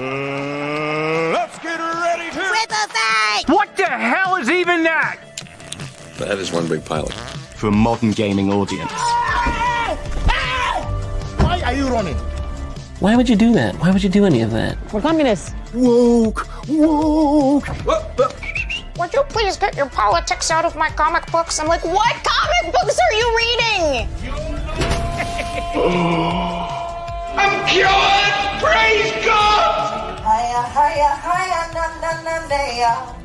Let's get ready to Ripple fight! What the hell is even that? That is one big pilot. For a modern gaming audience. Why are you running? Why would you do that? Why would you do any of that? We're communists. Woke. Would you please get your politics out of my comic books? I'm like, what comic books are you reading? I'm cured! Praise God!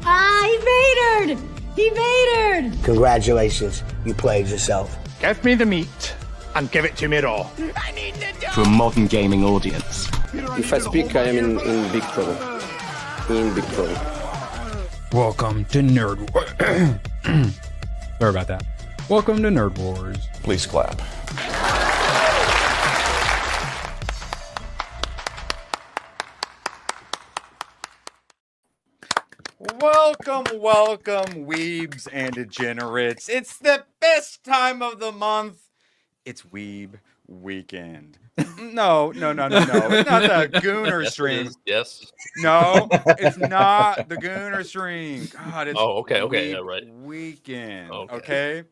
Ah, he vatored! He vatored! Congratulations, you played yourself. Give me the meat and give it to me raw. For a modern gaming audience. If I speak, I am in big trouble. In big trouble. Welcome to Nerd Wars. Sorry about that. Welcome to Nerd Wars. Please clap. Welcome, weebs and degenerates. It's the best time of the month. It's Weeb Weekend. No. It's not the Gooner stream. Yes. No, it's not the Gooner stream. God, it's okay, yeah, right. Weekend. Okay.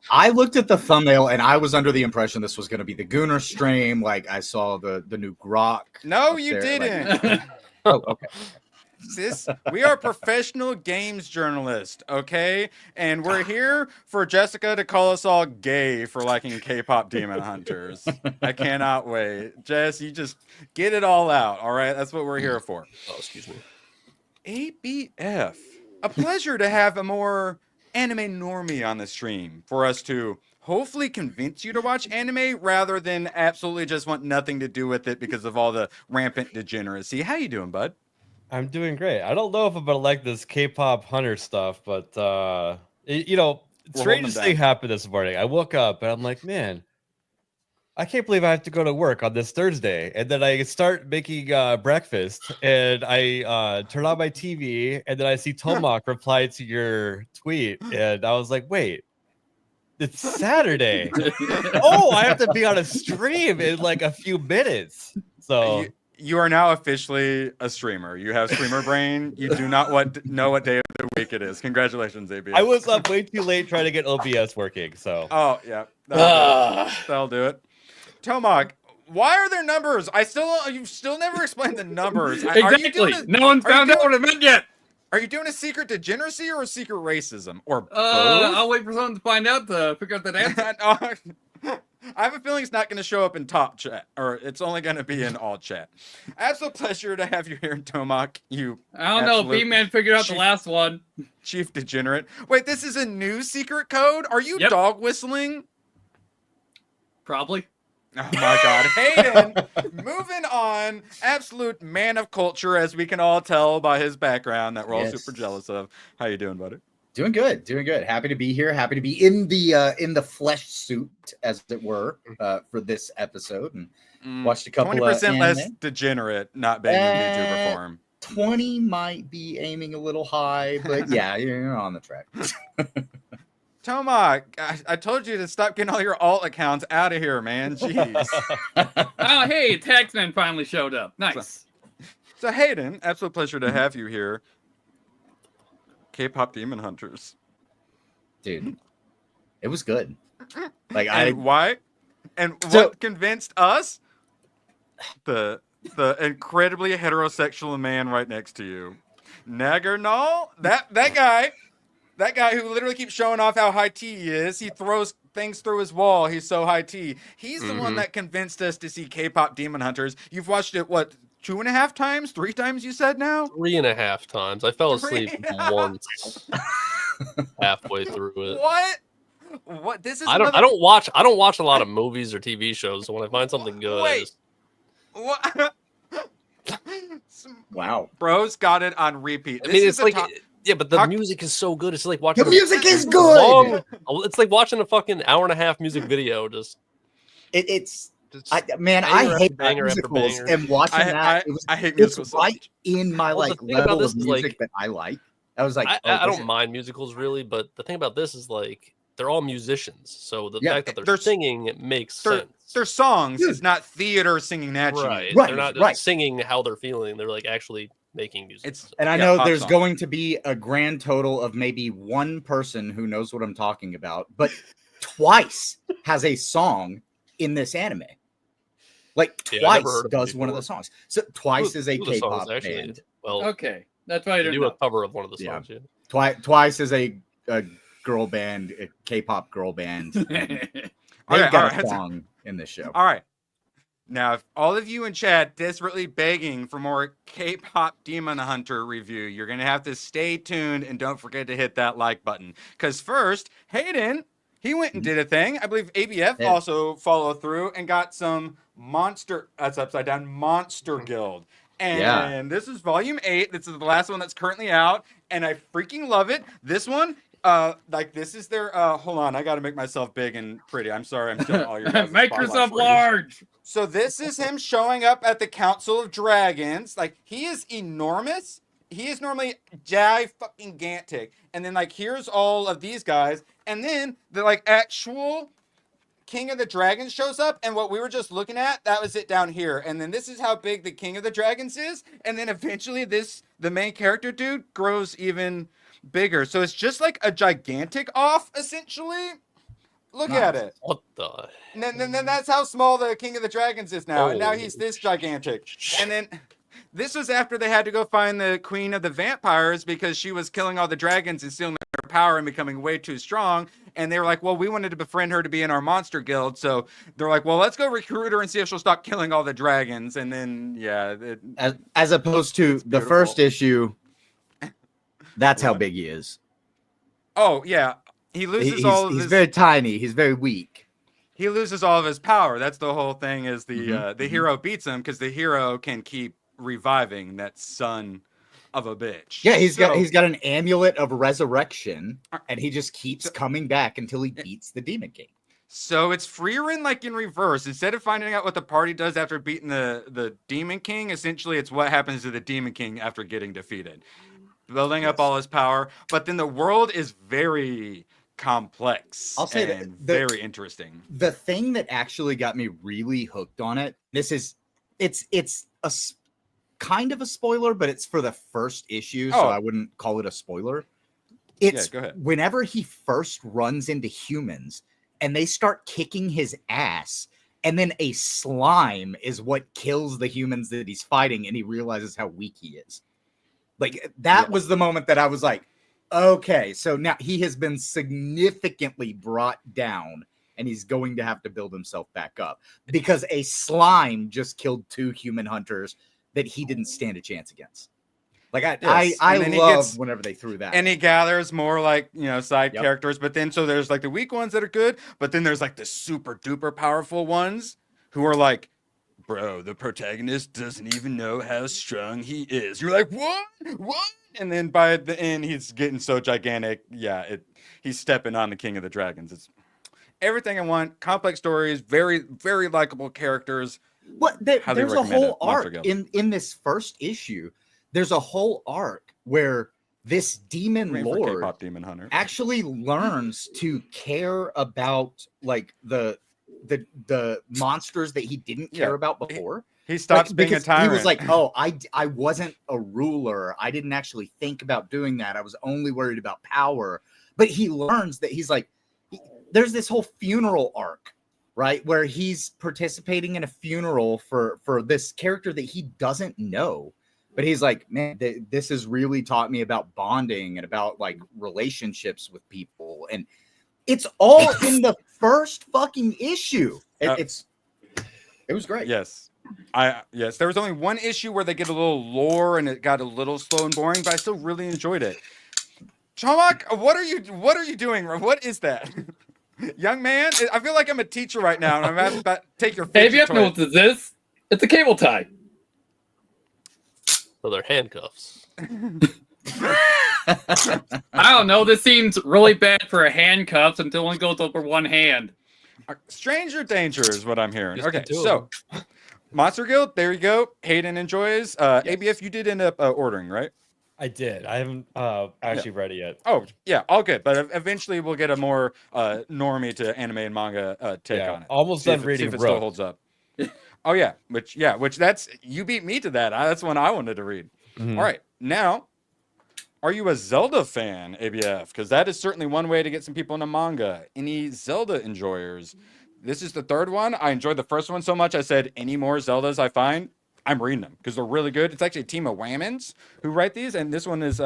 I looked at the thumbnail and I was under the impression this was going to be the Gooner stream. Like I saw the new Grok. No, you didn't. Like... Oh, okay. We are professional games journalists, okay? And we're here for Jessica to call us all gay for liking Kpop Demon Hunters. I cannot wait. Jess, you just get it all out, all right? That's what we're here for. Oh, excuse me. ABF. A pleasure to have a more anime normie on the stream for us to hopefully convince you to watch anime rather than absolutely just want nothing to do with it because of all the rampant degeneracy. How you doing, bud? I'm doing great. I don't know if I'm gonna like this Kpop Hunter stuff, but strangest thing happened this morning. I woke up and I'm like, man, I can't believe I have to go to work on this Thursday. And then I start making breakfast and I turn on my TV and then I see Tomak reply to your tweet. And I was like, wait, it's Saturday. Oh, I have to be on a stream in like a few minutes. So you are now officially a streamer. You have streamer brain. You do not know what day of the week it is. Congratulations, AB. I was up way too late trying to get OBS working. So. Oh yeah, that'll do it. Tomak, why are there numbers? You've still never explained the numbers. Exactly. No one's found out what it meant yet. Are you doing a secret degeneracy or a secret racism or both? I'll wait for someone to find out to figure out that answer. I have a feeling it's not going to show up in top chat, or it's only going to be in all chat. Absolute pleasure to have you here, Tomak. I don't know. B-Man figured out the last one. Chief degenerate. Wait, this is a new secret code? Are you dog whistling? Probably. Oh my God, Hayden. Moving on, absolute man of culture, as we can all tell by his background that we're all super jealous of. How you doing, buddy? Doing good. Happy to be here. Happy to be in the flesh suit, as it were, for this episode, and watched a couple 20% less degenerate, not being in VTuber form. 20 might be aiming a little high, but yeah, you're on the track. Tomak, I told you to stop getting all your alt accounts out of here, man. Jeez. Oh, hey, Taxman finally showed up. Nice. So Hayden, absolute pleasure to have you here. Kpop Demon Hunters, dude, it was good. Why? And what convinced us? The incredibly heterosexual man right next to you, Nagernal, that guy who literally keeps showing off how high T he is. He throws things through his wall. He's so high T. He's the one that convinced us to see Kpop Demon Hunters. You've watched it, what, 2.5 times? 3 times you said now? 3.5 times. I fell asleep once halfway through it. What? This is I don't watch a lot of movies or TV shows, so when I find something good, What? Wow. Bro's got it on repeat. I mean, it's like but the music is so good. It's like watching the music is good. It's like watching a fucking hour-and-a-half music video. I hate musicals, and watching I hate musicals. Right in my level of music that I like. I was like, I don't mind musicals really, but the thing about this is like they're all musicians, so the Yeah, fact that they're singing it makes sense. They're songs. It's not theater singing naturally. Right. They're not singing how they're feeling. They're like actually making music. And I know there's going to be a grand total of maybe one person who knows what I'm talking about, but Twice has a song in this anime. Like Twice does one of the songs. So Twice is a K-pop band. Well, okay, that's why I do a cover of one of the songs. Yeah. Twice is a girl band, a K-pop girl band. They've got a song in this show. All right. Now, if all of you in chat desperately begging for more Kpop Demon Hunter review, you're going to have to stay tuned and don't forget to hit that like button. Because first, Hayden, he went and did a thing. I believe ABF also followed through and got some Monster Guild. And this is volume 8. This is the last one that's currently out. And I freaking love it. This one, this is their, hold on, I got to make myself big and pretty. I'm sorry, I'm stealing all your guys' Make yourself large. So this is him showing up at the Council of Dragons. Like, he is enormous. He is normally gigantic. And then, like, here's all of these guys. And then the, like, actual King of the Dragons shows up. And what we were just looking at, that was it down here. And then this is how big the King of the Dragons is. And then eventually the main character dude grows even bigger. So it's just like a gigantic off, essentially. Look at it. What the? And then that's how small the King of the Dragons is now. And now he's this gigantic. And then this was after they had to go find the Queen of the Vampires because she was killing all the dragons and stealing their power and becoming way too strong. And they were like, well, we wanted to befriend her to be in our monster guild. So they're like, well, let's go recruit her and see if she'll stop killing all the dragons. And then, yeah. As opposed to the first issue, that's how big he is. Oh, yeah. He loses all of his... He's very tiny. He's very weak. He loses all of his power. That's the whole thing is the hero beats him because the hero can keep reviving that son of a bitch. Yeah, he's got an amulet of resurrection, and he just keeps coming back until he beats the Demon King. So it's Freerin like in reverse. Instead of finding out what the party does after beating the Demon King, essentially it's what happens to the Demon King after getting defeated. Building up all his power. But then the world is very complex. I'll say and very interesting. The thing that actually got me really hooked on it, it's a kind of a spoiler, but it's for the first issue, so I wouldn't call it a spoiler. It's go ahead. Whenever he first runs into humans and they start kicking his ass, and then a slime is what kills the humans that he's fighting, and he realizes how weak he is. Like, that was the moment that I was like, okay, so now he has been significantly brought down, and he's going to have to build himself back up because a slime just killed 2 human hunters that he didn't stand a chance against. Like, I love whenever they threw that. And he gathers more, like, side characters, but then, so there's, like, the weak ones that are good, but then there's, like, the super duper powerful ones who are like, bro, the protagonist doesn't even know how strong he is. You're like, what? And then by the end, he's getting so gigantic. Yeah, he's stepping on the King of the Dragons. It's everything I want. Complex stories, very, very likable characters. There's a whole arc in this first issue. There's a whole arc where this demon lord Kpop Demon Hunter actually learns to care about like the monsters that he didn't care about before. He stops being a tyrant. He was like, oh, I wasn't a ruler. I didn't actually think about doing that. I was only worried about power. But he learns that he's like, there's this whole funeral arc, right? Where he's participating in a funeral for this character that he doesn't know. But he's like, man, this has really taught me about bonding and about like relationships with people. And it's all in the first fucking issue. It was great. Yes. There was only one issue where they get a little lore and it got a little slow and boring, but I still really enjoyed it. Chomak, what are you doing? What is that? Young man, I feel like I'm a teacher right now and I'm about to take your Hey, if you have to know what this is, it's a cable tie. So they're handcuffs. I don't know. This seems really bad for a handcuffs until it only goes over one hand. Stranger danger is what I'm hearing. Okay, so Monster Guild, there you go. Hayden enjoys. ABF, you did end up ordering, right? I did. I haven't actually read it yet. Oh, yeah, all good. But eventually we'll get a more normie to anime and manga take on it. Almost See done if reading it Rook. still holds up. Oh, yeah. Which that's, you beat me to that. That's one I wanted to read. Mhm. All right. Now, are you a Zelda fan, ABF? Because that is certainly one way to get some people into manga. Any Zelda enjoyers? This is the third one. I enjoyed the first one so much, I said, any more Zeldas I find, I'm reading them because they're really good. It's actually a team of Whammons who write these, and this one is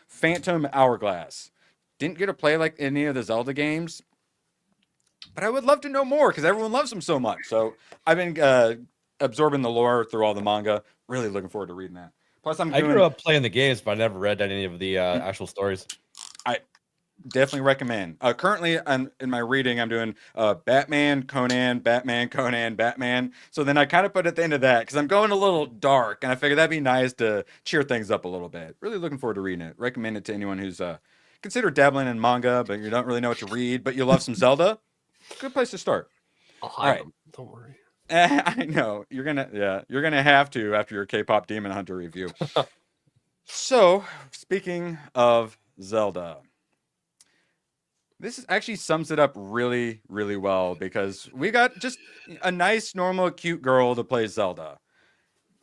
Phantom Hourglass. Didn't get to play like any of the Zelda games, but I would love to know more because everyone loves them so much. So I've been absorbing the lore through all the manga. Really looking forward to reading that. Plus, I grew up playing the games, but I never read any of the actual stories. I definitely recommend. Currently, in my reading, I'm doing Batman, Conan, Batman, Conan, Batman. So then I kind of put at the end of that because I'm going a little dark, and I figured that'd be nice to cheer things up a little bit. Really looking forward to reading it. Recommend it to anyone who's consider dabbling in manga, but you don't really know what to read, but you love some Zelda. Good place to start. I'll hide them. Don't worry. I know you're gonna have to after your Kpop Demon Hunter review. So, speaking of Zelda, this actually sums it up really, really well because we got just a nice, normal, cute girl to play Zelda.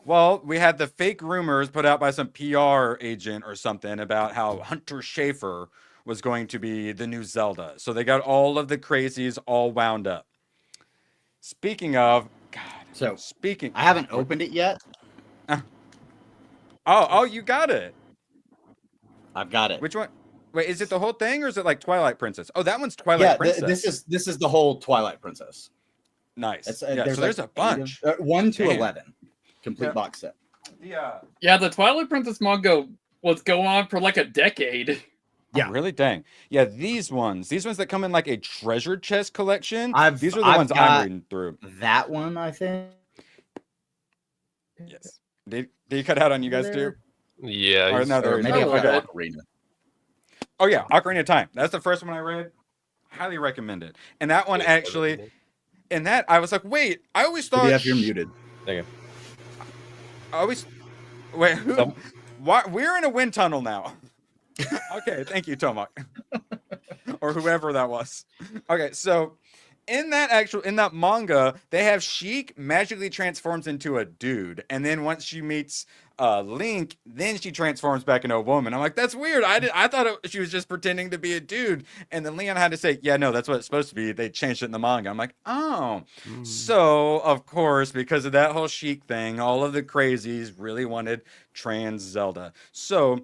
Well, we had the fake rumors put out by some PR agent or something about how Hunter Schafer was going to be the new Zelda. So they got all of the crazies all wound up. Speaking of, I haven't opened it yet. Oh, you got it. I've got it. Which one? Wait, is it the whole thing or is it like Twilight Princess? Oh, that one's Twilight Princess. This is the whole Twilight Princess. Nice. So there's a bunch. 1 to Damn. 11, complete box set. Yeah, the Twilight Princess manga was going on for like a decade. Yeah, really? Dang. Yeah, these ones that come in like a treasure chest collection. These are the I've ones got I'm reading through. That one, I think. Yes. Did you cut out on you guys too? Yeah. Or no, there maybe okay. Ocarina. Oh yeah, Ocarina of Time. That's the first one I read. Highly recommend it. And that one actually, in that I was like, wait, I always thought. Yeah, if you're muted. Thank you. I always wait. Who? Why? We're in a wind tunnel now. Okay, thank you, Tomak, or whoever that was. Okay, so in that manga, they have Sheik magically transforms into a dude, and then once she meets Link, then she transforms back into a woman. I'm like, that's weird. I thought she was just pretending to be a dude, and then Leon had to say, yeah, no, that's what it's supposed to be. They changed it in the manga. I'm like, oh, so of course, because of that whole Sheik thing, all of the crazies really wanted trans Zelda. So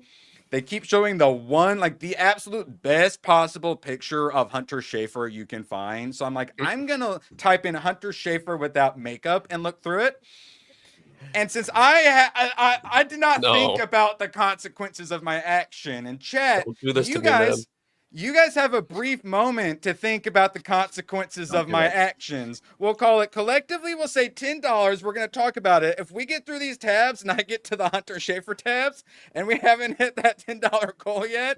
they keep showing the absolute best possible picture of Hunter Schafer you can find. So I'm like, I'm going to type in Hunter Schafer without makeup and look through it. And since I did not think about the consequences of my action in chat, you guys have a brief moment to think about the consequences of my actions. We'll call it collectively. We'll say $10. We're going to talk about it. If we get through these tabs and I get to the Hunter Schafer tabs and we haven't hit that $10 goal yet.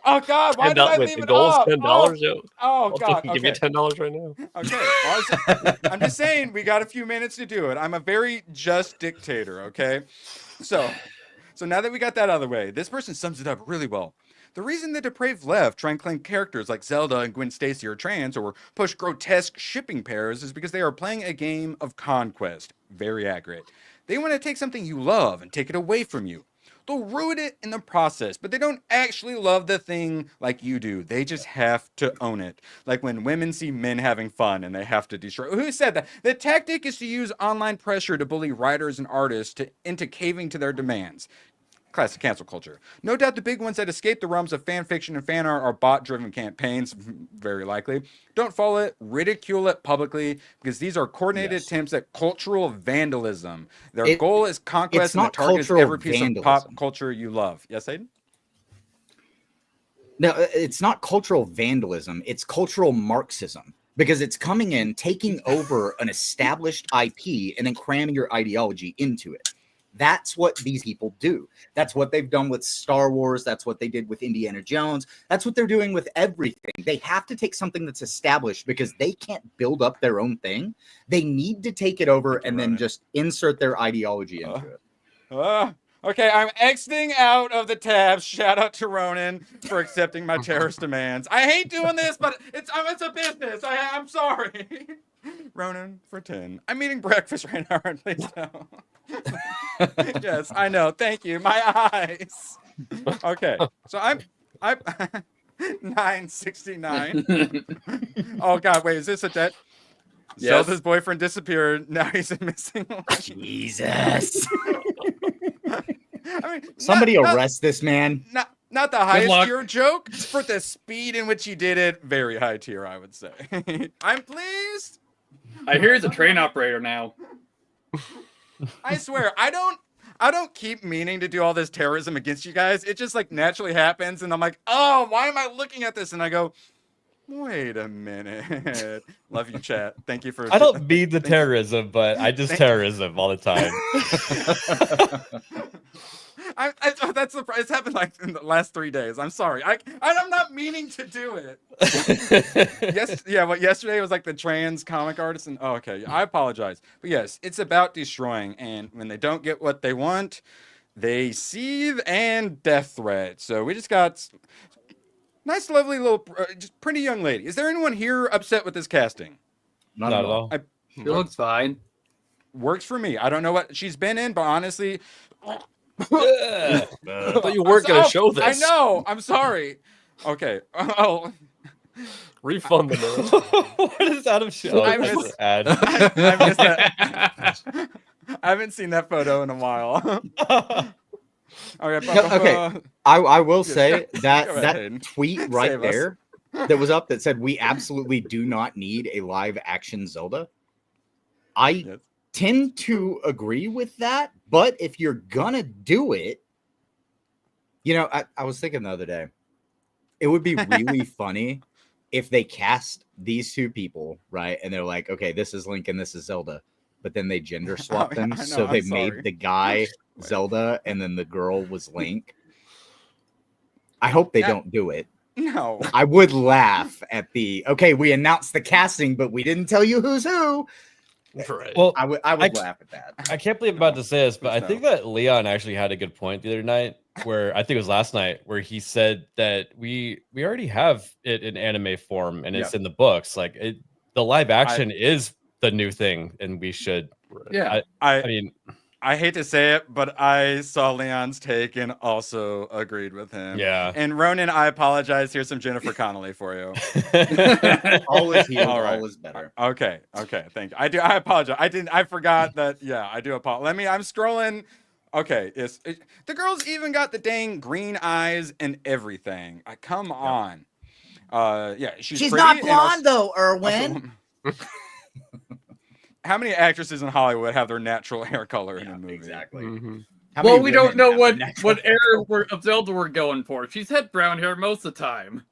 Oh God! Why did I leave it up? $10, oh God! Give you $10 right now. Okay, I'm just saying we got a few minutes to do it. I'm a very just dictator. Okay, so now that we got that out of the way, this person sums it up really well. The reason the depraved left try and claim characters like Zelda and Gwen Stacy are trans or push grotesque shipping pairs is because they are playing a game of conquest. Very accurate. They want to take something you love and take it away from you. They'll ruin it in the process, but they don't actually love the thing like you do. They just have to own it. Like when women see men having fun and they have to destroy. Who said that? The tactic is to use online pressure to bully writers and artists into caving to their demands. Classic cancel culture. No doubt the big ones that escape the realms of fan fiction and fan art are bot-driven campaigns, very likely. Don't follow it, ridicule it publicly, because these are coordinated attempts at cultural vandalism. Their goal is conquest and the target is every piece of pop culture you love. Yes, Aiden? No, it's not cultural vandalism. It's cultural Marxism. Because it's coming in, taking over an established IP, and then cramming your ideology into it. That's what these people do. That's what they've done with Star Wars. That's what they did with Indiana Jones. That's what they're doing with everything. They have to take something that's established because they can't build up their own thing. They need to take it over and then just insert their ideology into it. Okay, I'm exiting out of the tabs. Shout out to Ronan for accepting my terrorist demands. I hate doing this, but it's a business. I'm sorry. Ronan for 10. I'm eating breakfast right now, please no. Yes, I know. Thank you. My eyes. Okay, so I'm 969. Oh God, wait, is this a debt? Yes. Zelda's boyfriend disappeared. Now he's a missing link. Jesus. I mean, Somebody arrest this man. Not the highest luck. tier joke, for the speed in which he did it, very high tier, I would say. I'm pleased. I hear he's a train operator now. I swear, I don't keep meaning to do all this terrorism against you guys. It just like naturally happens, and I'm like, oh, why am I looking at this? And I go, wait a minute. Love you, chat. Thank you for. I don't mean the terrorism, but I just terrorism all the time. That's the it's happened like in the last 3 days. I'm sorry. I'm not meaning to do it. Yes, yeah. What yesterday was like the trans comic artist, and oh, okay. I apologize, but yes, it's about destroying. And when they don't get what they want, they seethe and death threat. So we just got nice, lovely little, just pretty young lady. Is there anyone here upset with this casting? Not at all. She looks fine. Works for me. I don't know what she's been in, but honestly. I thought you weren't going to show this. I know. I'm sorry. Okay. Oh. Refund the What is out of show? I missed that. I haven't seen that photo in a while. Okay. I will say Go that ahead. tweet right Save us. there that was up that said we absolutely do not need a live action Zelda. I tend to agree with that, but if you're gonna do it, you know, I was thinking the other day, it would be really funny if they cast these two people, right? And they're like, okay, this is Link and this is Zelda, but then they gender swap them. I know, So they I'm made sorry. the guy Zelda and then the girl was Link. I hope they don't do it. No. I would laugh at the, okay, we announced the casting, but we didn't tell you who's who. Right. Well, I would laugh at that. I can't believe I'm about to say this, but I No. think that Leon actually had a good point the other night, where I think it was last night, where he said that we already have it in anime form and it's in the books. Like the live action is the new thing, and we should. Yeah. I mean, I hate to say it, but I saw Leon's take and also agreed with him. Yeah. And Ronan, I apologize. Here's some Jennifer Connelly for you. Always healed, All right. always better. Okay. Thank you. I apologize. I forgot that. Yeah, I do apologize. I'm scrolling. Okay. The girl's even got the dang green eyes and everything. Come on. Yeah, she's pretty not and blonde also- though, Erwin. How many actresses in Hollywood have their natural hair color in a movie? Exactly. How Well, many we don't women know have what the natural era of Zelda we're going for. She's had brown hair most of the time.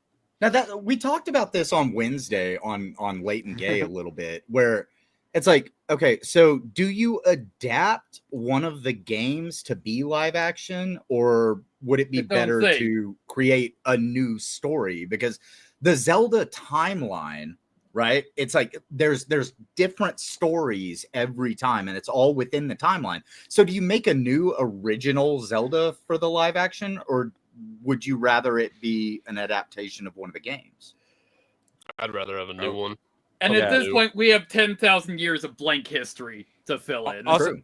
Now that we talked about this on Wednesday on Late and Gay a little bit, where it's like, okay, so do you adapt one of the games to be live action, or would it be better to create a new story? Because the Zelda timeline, right? It's like there's different stories every time, and it's all within the timeline. So do you make a new original Zelda for the live action, or would you rather it be an adaptation of one of the games? I'd rather have a new one. And at this point, we have 10,000 years of blank history to fill in. Also,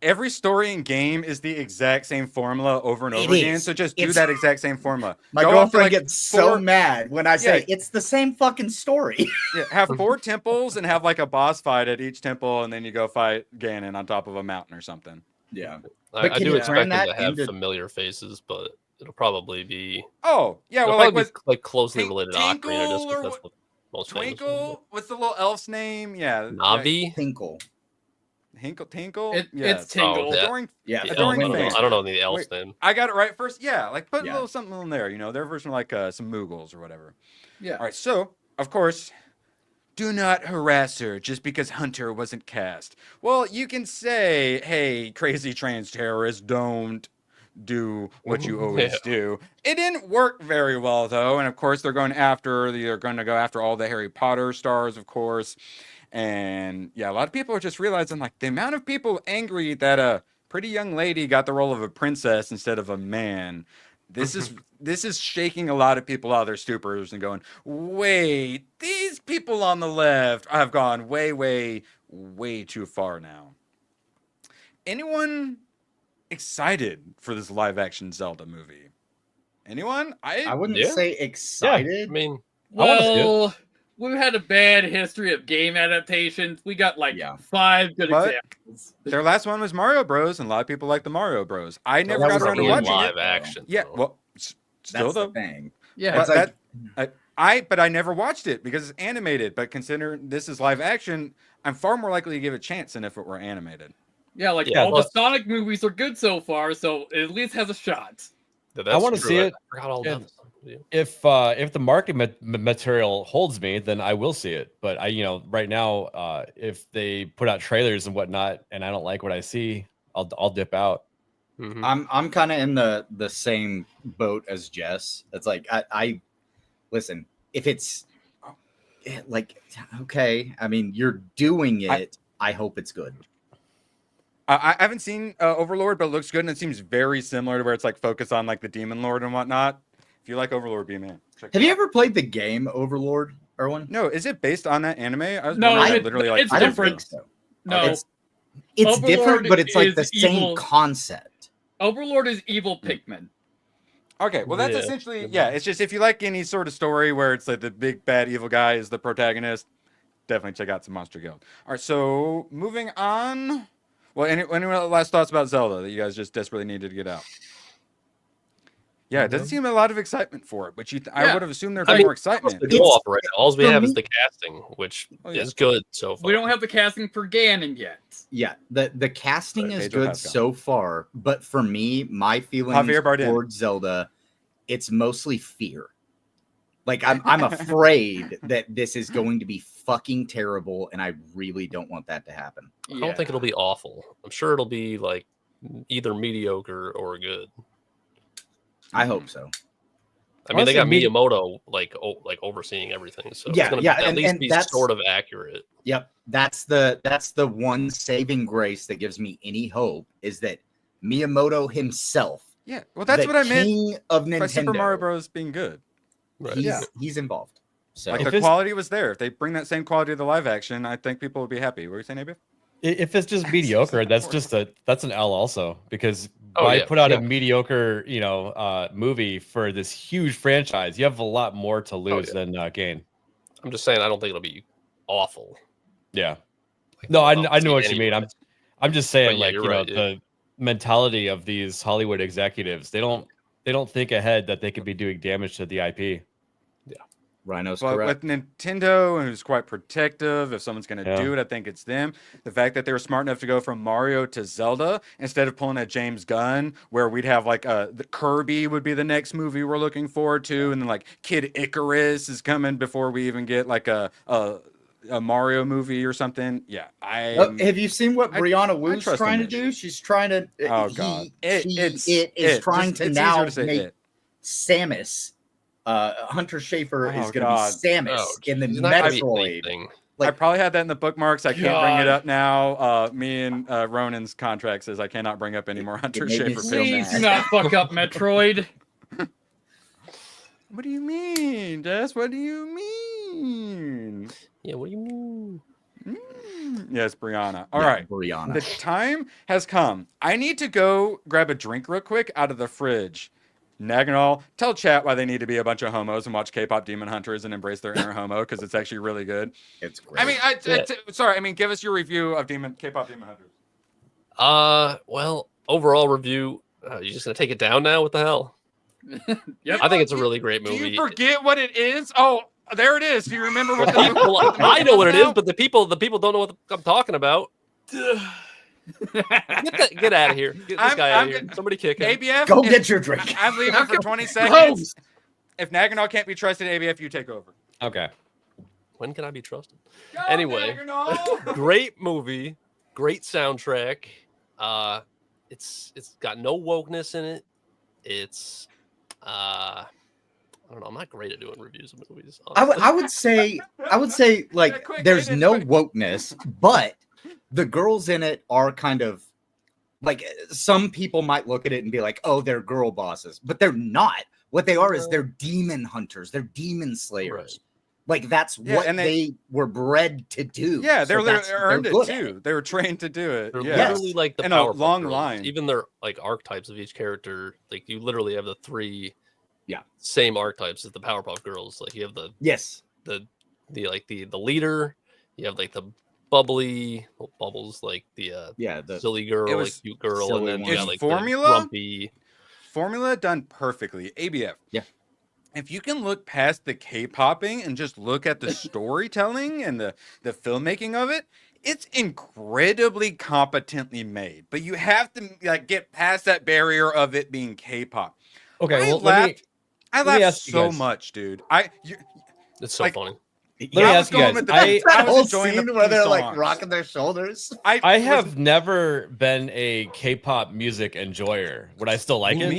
every story and game is the exact same formula over and over again. So just do that exact same formula. My Go girlfriend after, gets so mad when I say it's the same fucking story. Yeah, have 4 temples and have like a boss fight at each temple, and then you go fight Ganon on top of a mountain or something. Yeah. I do expect them to have familiar faces, but it'll probably be. Oh, yeah. It'll Well, probably be closely related to Tinkle Ocarina, just or because that's what most famous. Twinkle? What's the little elf's name? Yeah. Navi? Tinkle. Tinkle? It's Tingle. Oh, yeah. Adoring, Yeah. adoring I fans. don't know the elf's name. I got it right first. Yeah, like put a Yeah. little something in there. You know, their version of like some Moogles or whatever. Yeah. All right. So, of course, do not harass her just because Hunter wasn't cast. Well, you can say, hey, crazy trans terrorists, don't do what you always do. It didn't work very well, though. And of course, they're going to go after all the Harry Potter stars, of course. And yeah, a lot of people are just realizing like the amount of people angry that pretty young lady got the role of a princess instead of a man. This is shaking a lot of people out of their stupors and going, wait, these people on the left have gone way, way, way too far now. Anyone excited for this live action Zelda movie? Anyone? I wouldn't say excited. I mean, well, we've had a bad history of game adaptations. We got like 5 good examples. Their last one was Mario Bros, and a lot of people like the Mario Bros. I never that got was around to in watching live it. action. Yeah, though. well, still That's the though. thing. Yeah, It's like, but I never watched it because it's animated. But considering this is live action, I'm far more likely to give it a chance than if it were animated. Yeah, like Yeah, all plus- the Sonic movies are good so far, so it at least has a shot. I want to see it. I forgot all about this. Yeah. If the marketing material holds me, then I will see it. But right now, if they put out trailers and whatnot, and I don't like what I see, I'll dip out. Mm-hmm. I'm kind of in the same boat as Jess. It's like I listen, if it's like, okay, I mean, you're doing it. I hope it's good. I haven't seen Overlord, but it looks good, and it seems very similar to where it's like focused on like the Demon Lord and whatnot. If you like Overlord, be a man. Have you ever played the game Overlord, Erwin? No, is it based on that anime? I was No, wondering, it- literally like it's I don't different. think so. No, It's Overlord different, but it's like the is same evil. concept. Overlord is evil Pikmin. Okay, well that's Yeah. essentially it's just if you like any sort of story where it's like the big bad evil guy is the protagonist, definitely check out some Monster Guild. All right, so moving on. Well, any last thoughts about Zelda that you guys just desperately needed to get out? Yeah, it doesn't seem a lot of excitement for it, but I would have assumed there'd be more excitement. The go off right now. All we have is the casting, which is good so far. We don't have the casting for Ganon yet. Yeah, the casting But is Pedro good Pascal. so far, but for me, my feelings Javier Bardem. towards Zelda, it's mostly fear. Like I'm afraid that this is going to be fucking terrible, and I really don't want that to happen. I don't think it'll be awful. I'm sure it'll be like either mediocre or good. I hope so. I mean, they got Honestly, Miyamoto like overseeing everything, so Yeah, it's gonna yeah, at and least be that's- sort of accurate. Yep, that's the one saving grace that gives me any hope is that Miyamoto himself, Yeah, well that's the what I meant king of by Super Nintendo, Mario Bros. Being good. Right. he's involved. So Like If the it's- quality was there. If they bring that same quality to the live action, I think people would be happy. What were you saying, ABF? If it's just mediocre, that's an L also, because Oh, why yeah, put out yeah. a mediocre movie for this huge franchise? You have a lot more to lose yeah. than gain. I'm just saying, I don't think it'll be awful. Yeah. Like, No, I I'll see know it what you mean. anyway. I'm just saying, But yeah, like, you're you know, right, yeah. the mentality of these Hollywood executives, they don't think ahead that they could be doing damage to the IP. Rhino's But correct. with Nintendo, who's quite protective, if someone's going to Yeah. do it, I think it's them. The fact that they were smart enough to go from Mario to Zelda instead of pulling a James Gunn, where we'd have like the Kirby would be the next movie we're looking forward to, and then like Kid Icarus is coming before we even get like a Mario movie or something. Yeah, Have you seen what Brianna I Wu's trust trying to Amish. do? She's trying to. Oh god, It is trying to it's now easier to say make it. Samus. Hunter Schafer is Oh, going to God. be Samus Oh, in the he's not gonna be Metroid. anything. I probably had that in the bookmarks. I can't bring it God. up now. Me and Ronan's contract says I cannot bring up any more Hunter made me Schafer so films. Please do mad. not fuck up Metroid. What do you mean, Jess? What do you mean? Yeah, what do you mean? Yes, Brianna. All Yeah, right. Brianna. The time has come. I need to go grab a drink real quick out of the fridge. Naganol, tell chat why they need to be a bunch of homos and watch K-pop Demon Hunters and embrace their inner homo, because it's actually really good. It's great. I mean, sorry. I mean, give us your review of K-pop Demon Hunters. Well, overall review. You're just gonna take it down now? What the hell? Yep. I think it's a really great Do movie. you forget what it is? Oh, there it is. Do you remember what the Well, I know what it is, but the people don't know what I'm talking about. Get out of here. Get this guy out of here. Somebody kick him. ABF, Go get your drink. I'm leaving for 20 seconds. If Naganol can't be trusted, ABF, you take over. Okay. When can I be trusted? Go, Anyway, Naganol! great movie, great soundtrack. It's got no wokeness in it. It's I don't know. I'm not great at doing reviews of movies. I would say like quick, there's Aiden, no quick. wokeness, but the girls in it are kind of Like some people might look at it and be like, "Oh, they're girl bosses," but they're not. What they are is they're demon hunters. They're demon slayers. Right. Like that's what they were bred to do. Yeah, they're earned it too. They were trained to do it. They're literally like the and a long line. Even their like archetypes of each character. Like you literally have the 3 same archetypes as the Powerpuff Girls. Like you have the the leader. You have like the bubbly bubbles, like the silly girl, like cute girl, and then like formula, the grumpy. Formula done perfectly. ABF. Yeah. If you can look past the K-popping and just look at the storytelling and the filmmaking of it, it's incredibly competently made. But you have to like get past that barrier of it being K-pop. Okay, I laughed so much, dude. It's so funny. Let me ask you guys. That whole scene where they're like rocking their shoulders. I have never been a K-pop music enjoyer. Would I still like it?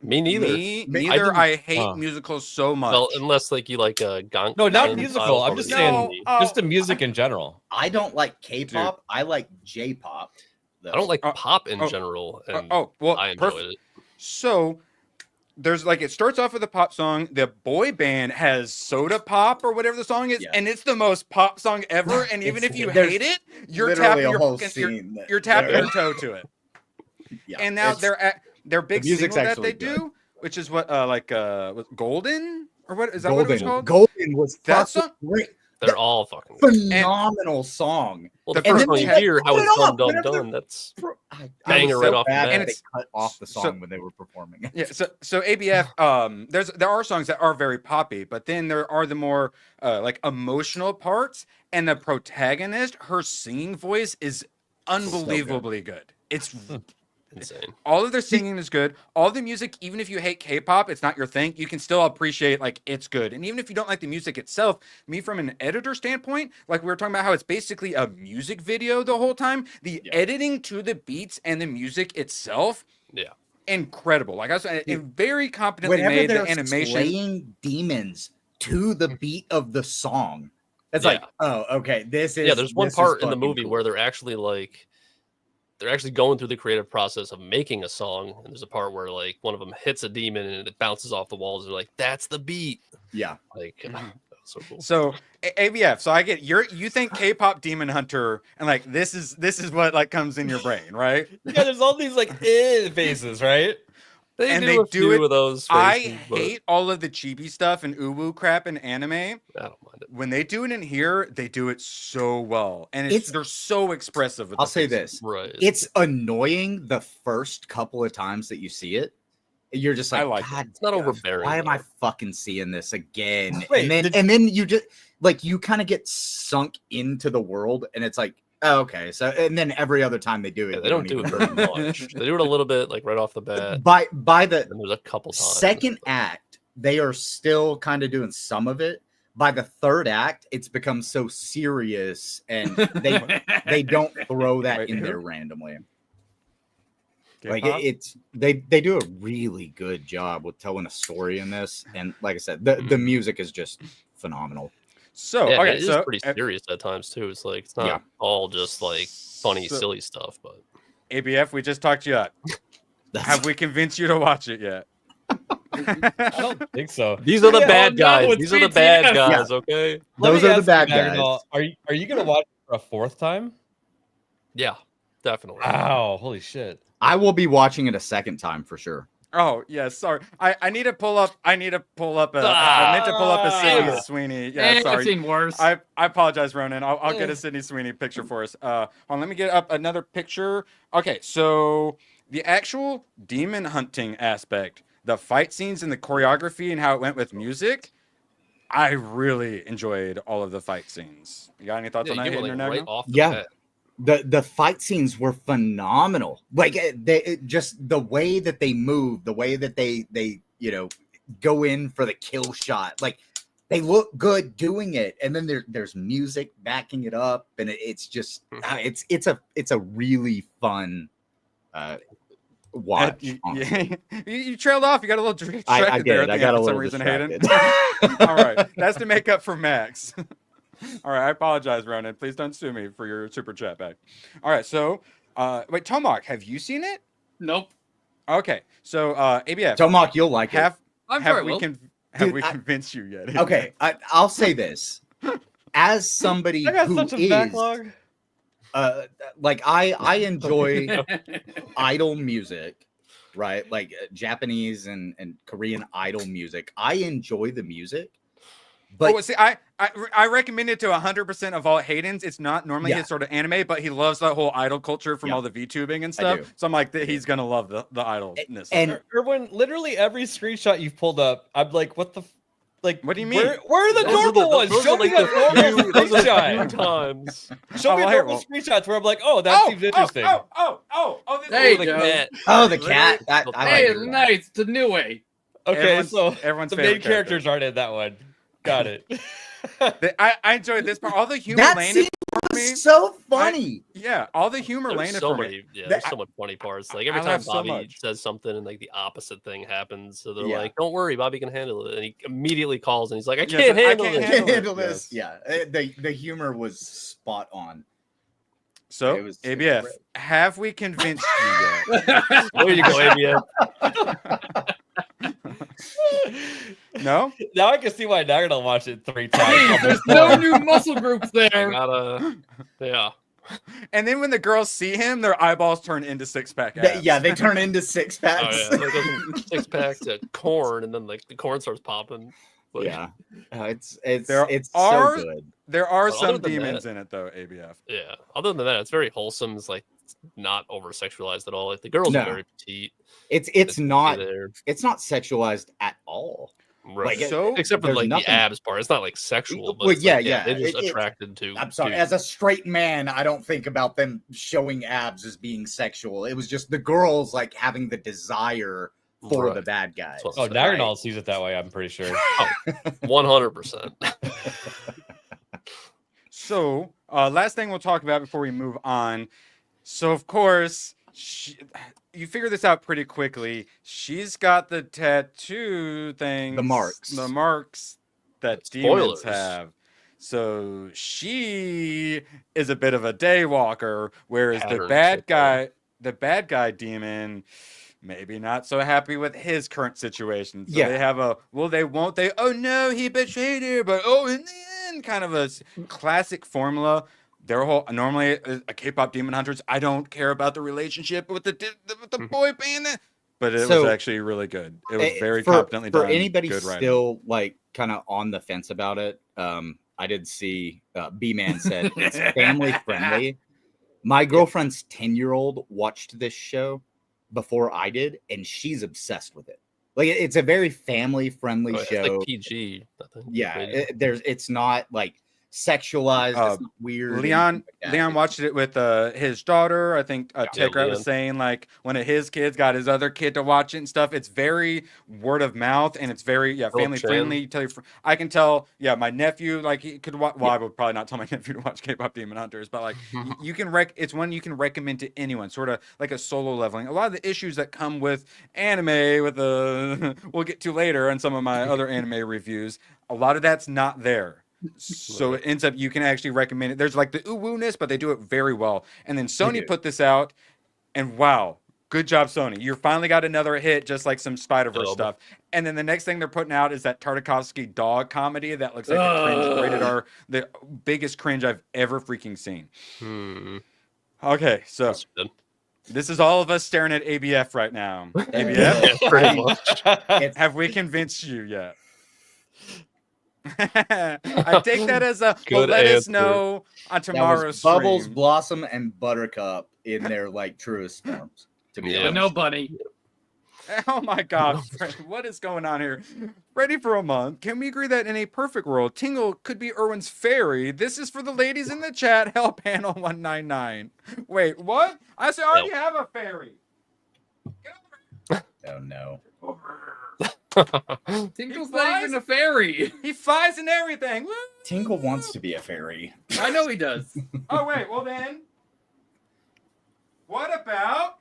Me neither. Neither. I hate musicals so much. Well, unless like you like a gong. No, not musical. I'm just saying, just the music in general. I don't like K-pop. Dude. I like J-pop. I don't like pop in general. And well, I enjoyed it. So. There's like it starts off with a pop song. The boy band has Soda Pop or whatever the song is, and it's the most pop song ever. And even if you hate it, you're tapping your toe to it. Yeah, and now their big single that they do, which is what Golden or what is that? What it was called? Golden was great. They're all fucking phenomenal song. Well, the first one you hear how it's done. That's banger right off the bat. And they cut off the song when they were performing it. Yeah, so ABF, there are songs that are very poppy, but then there are the more like emotional parts, and the protagonist, her singing voice is unbelievably good. It's insane. All of their singing is good. All the music, even if you hate K-pop, it's not your thing, you can still appreciate like it's good. And even if you don't like the music itself, me from an editor standpoint, like we were talking about how it's basically a music video the whole time, the editing to the beats and the music itself, incredible. Like I was saying, it very competently made. The animation, slaying demons to the beat of the song. It's like, oh, okay, this is there's one part in the movie where they're actually like going through the creative process of making a song, and there's a part where like one of them hits a demon and it bounces off the walls. They're like, "That's the beat." Yeah, like so cool. So ABF. So I get you think K-pop Demon Hunter, and like this is what like comes in your brain, right? Yeah, there's all these like faces, right? They do it with those. Faces, I hate all of the chibi stuff and uwu crap in anime. I don't mind it. When they do it in here, they do it so well, and they're so expressive. I'll say this: right? It's annoying the first couple of times that you see it. You're just like, God, it's not overbearing. Why am I fucking seeing this again? And then you just like you kind of get sunk into the world, and it's like, oh, okay. So and then every other time they do it, they don't do it very much. They do it a little bit, like right off the bat. By the there's a couple times. Second act, they are still kind of doing some of it. By the third act, it's become so serious, and they don't throw that in there randomly. Like they do a really good job with telling a story in this, and like I said, the music is just phenomenal. So okay, it's pretty serious at times too. It's like it's not all just like funny, silly stuff. But ABF, we just talked you up. Have we convinced you to watch it yet? I don't think so. These are the bad guys. These are the bad guys. Okay, those are the bad guys. Are you gonna watch it for a fourth time? Yeah, definitely. Wow, holy shit! I will be watching it a second time for sure. Oh yeah, sorry. I need to pull up. I meant to pull up a Sydney Sweeney. Yeah, sorry. I've seen worse. I apologize, Ronan. I'll get a Sydney Sweeney picture for us. Hold on, let me get up another picture. Okay, so the actual demon hunting aspect, the fight scenes and the choreography and how it went with music, I really enjoyed all of the fight scenes. You got any thoughts on that? Right off the bat. The fight scenes were phenomenal. Like just the way that they move, the way that they go in for the kill shot. Like they look good doing it, and then there's music backing it up, and it's just it's a really fun watch. You trailed off. You got a little distracted I there. I got a little reason, distracted. All right, that's to make up for Max. All right, I apologize, Ronan. Please don't sue me for your super chat back. All right, so Wait, Tomark, have you seen it? Nope. Okay, so ABF. Tomark, you'll like it. Have we convinced you yet? Okay, I'll say this. As somebody I got who such a is backlog. like I enjoy idol music, right? Like Japanese and Korean idol music. I enjoy the music. But see, I recommend it to 100% of all Hayden's. It's not normally his sort of anime, but he loves that whole idol culture from all the VTubing and stuff. So I'm like, he's gonna love the idolness. And Erwin, literally every screenshot you've pulled up, I'm like, what the. Like, what do you mean? Where are the normal ones? Show me the normal screenshot. Times. Show me normal screenshots where I'm like, oh, that seems interesting. There you the go. cat. Oh, the cat. Hey, nice. It's a new way. Okay, so everyone's the main characters aren't in that one. Got it. I enjoyed this part. All the humor That landed scene for me. was so funny. All the humor There's landed so for many, me. there's so much funny parts. Like every I time laughed so Bobby much. says something and like the opposite thing happens, so they're like, "Don't worry, Bobby can handle it," and he immediately calls and he's like, "I can't handle this. I can't handle this." Yeah, the humor was spot on. So ABF, have we convinced you yet? There you go, ABF. No? Now I can see why now gonna watch it 3 times. Hey, there's no new muscle groups there. Yeah. And then when the girls see him, their eyeballs turn into 6-pack abs. They turn into 6-packs. Oh, yeah. Like, goes from 6-pack to corn, and then like the corn starts popping. But, it's so good. There are But some other than demons that- in it though, ABF. Yeah. Other than that, it's very wholesome. It's like not over sexualized at all. Like the girls No. are very petite. It's not there. it's not sexualized at all. Right. Like, except for there's like nothing- the abs part. It's not like sexual. But Well, it's like, yeah. They're just It- attracted to. I'm sorry. to- As a straight man, I don't think about them showing abs as being sexual. It was just the girls like having the desire for Right. the bad guys. Oh, Naganal sees it that way, I'm pretty sure. 100%. So, last thing we'll talk about before we move on. So, of course, you figure this out pretty quickly. She's got the tattoo thing. The marks. The marks that demons have. So, she is a bit of a daywalker, whereas the bad guy demon, maybe not so happy with his current situation. So they have oh no, he betrayed her, but in the end, kind of a classic formula. Their whole normally a K-pop Demon Hunters, I don't care about the relationship with the boy band, but it was actually really good. It was very competently done. For anybody good writing. still like kind of on the fence about it, I did see B-Man said it's family friendly. My girlfriend's 10-year-old watched this show before I did, and she's obsessed with it. Like it's a very family friendly show. It's like PG. It's not like sexualized. It's not weird. Leon watched it with his daughter. I think Tekra was saying like one of his kids got his other kid to watch it and stuff. It's very word of mouth and it's very family friendly. I can tell. Yeah, my nephew like he could watch. Well, I would probably not tell my nephew to watch Kpop Demon Hunters, but like you can it's one you can recommend to anyone. Sort of like a solo leveling. A lot of the issues that come with anime with we'll get to later in some of my other anime reviews. A lot of that's not there. So it ends up you can actually recommend it. There's like the woo-ness, but they do it very well. And then Sony put this out, and wow, good job, Sony. You finally got another hit, just like some Spider-Verse stuff. And then the next thing they're putting out is that Tartakovsky dog comedy that looks like a cringe rated R, the biggest cringe I've ever freaking seen. Okay, so this is all of us staring at ABF right now. ABF, pretty much. Have we convinced you yet? I take that as a let us know on tomorrow's stream. Bubbles, Blossom, and Buttercup in their like truest forms. To be honest. No bunny. Oh my God, Fred, what is going on here? Ready for a month. Can we agree that in a perfect world, Tingle could be Erwin's fairy? This is for the ladies in the chat. Hell Panel 199. Wait, what? I already have a fairy. Oh no. Tingle's not even a fairy. He flies and everything. Woo! Tingle wants to be a fairy. I know he does. Oh wait, well then, what about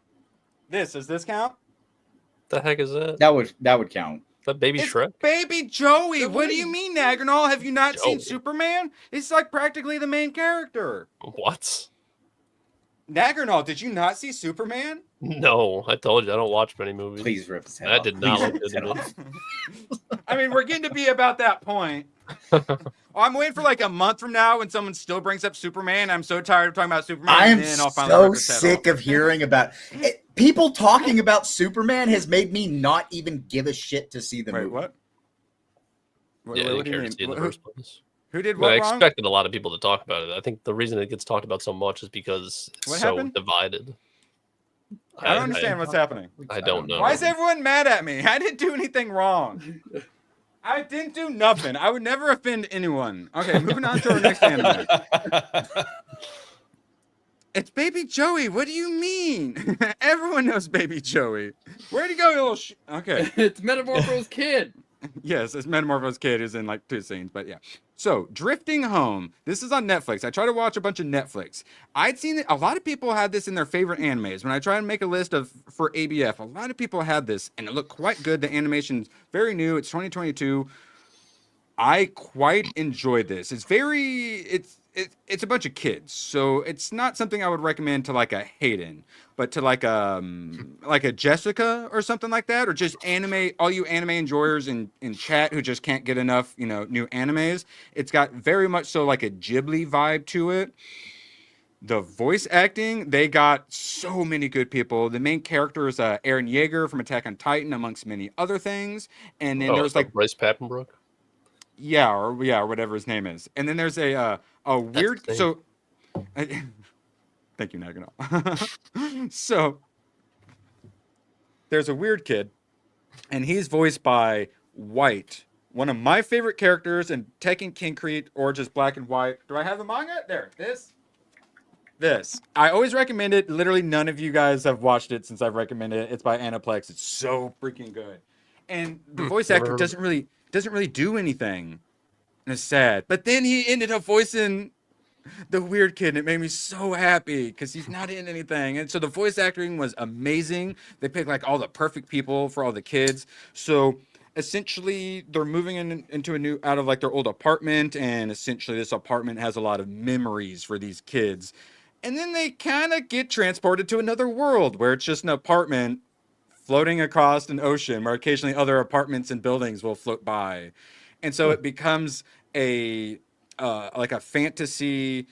this? Does this count? The heck is that? That would count. That baby It's Shrek? Baby Joey. What do you mean, Nagarnal? Have you not seen Superman? He's like practically the main character. What? Nagernal, did you not see Superman? No, I told you I don't watch many movies. Please rip his head That off. did not Please look rip his good head to off. I mean, we're getting to be about that point. I'm waiting for like a month from now when someone still brings up Superman. I'm so tired of talking about Superman. I am and then I'll finally rip so his head sick of hearing about it. People talking about Superman has made me not even give a shit to see the movie. What? Yeah, I what didn't do you care mean? to see it in the first place. Who did I what wrong? expected a lot of people to talk about it. I think the reason it gets talked about so much is because it's What so happened? divided. I don't understand what's happening. I don't know. Why is everyone mad at me? I didn't do anything wrong. I didn't do nothing. I would never offend anyone. Okay, moving on to our next anime. It's Baby Joey. What do you mean? Everyone knows Baby Joey. Where'd he go, you little Okay. It's Metamorpho's kid. Yes, it's Metamorpho's kid who's in like 2 scenes, but yeah. So, Drifting Home. This is on Netflix. I try to watch a bunch of Netflix. I'd seen it. A lot of people had this in their favorite animes. When I try to make a list for ABF, a lot of people had this, and it looked quite good. The animation's very new. It's 2022. I quite enjoyed this. It's a bunch of kids, so it's not something I would recommend to like a Hayden, but to like a Jessica or something like that, or just anime. All you anime enjoyers in chat who just can't get enough, new animes. It's got very much so like a Ghibli vibe to it. The voice acting, they got so many good people. The main character is Eren Yeager from Attack on Titan, amongst many other things. And then there's like Bryce Papenbrook. Yeah, or whatever his name is. And then there's a weird. So, thank you, Naganal. So, there's a weird kid, and he's voiced by White, one of my favorite characters in Tekken Concrete or just Black and White. Do I have the manga? There, this. I always recommend it. Literally, none of you guys have watched it since I've recommended it. It's by Aniplex. It's so freaking good, and the voice actor doesn't really do anything. And it's sad. But then he ended up voicing the weird kid, and it made me so happy because he's not in anything. And so the voice acting was amazing. They picked like all the perfect people for all the kids. So essentially they're moving into out of like their old apartment, and essentially this apartment has a lot of memories for these kids. And then they kind of get transported to another world where it's just an apartment floating across an ocean where occasionally other apartments and buildings will float by. And so it becomes like a fantasy.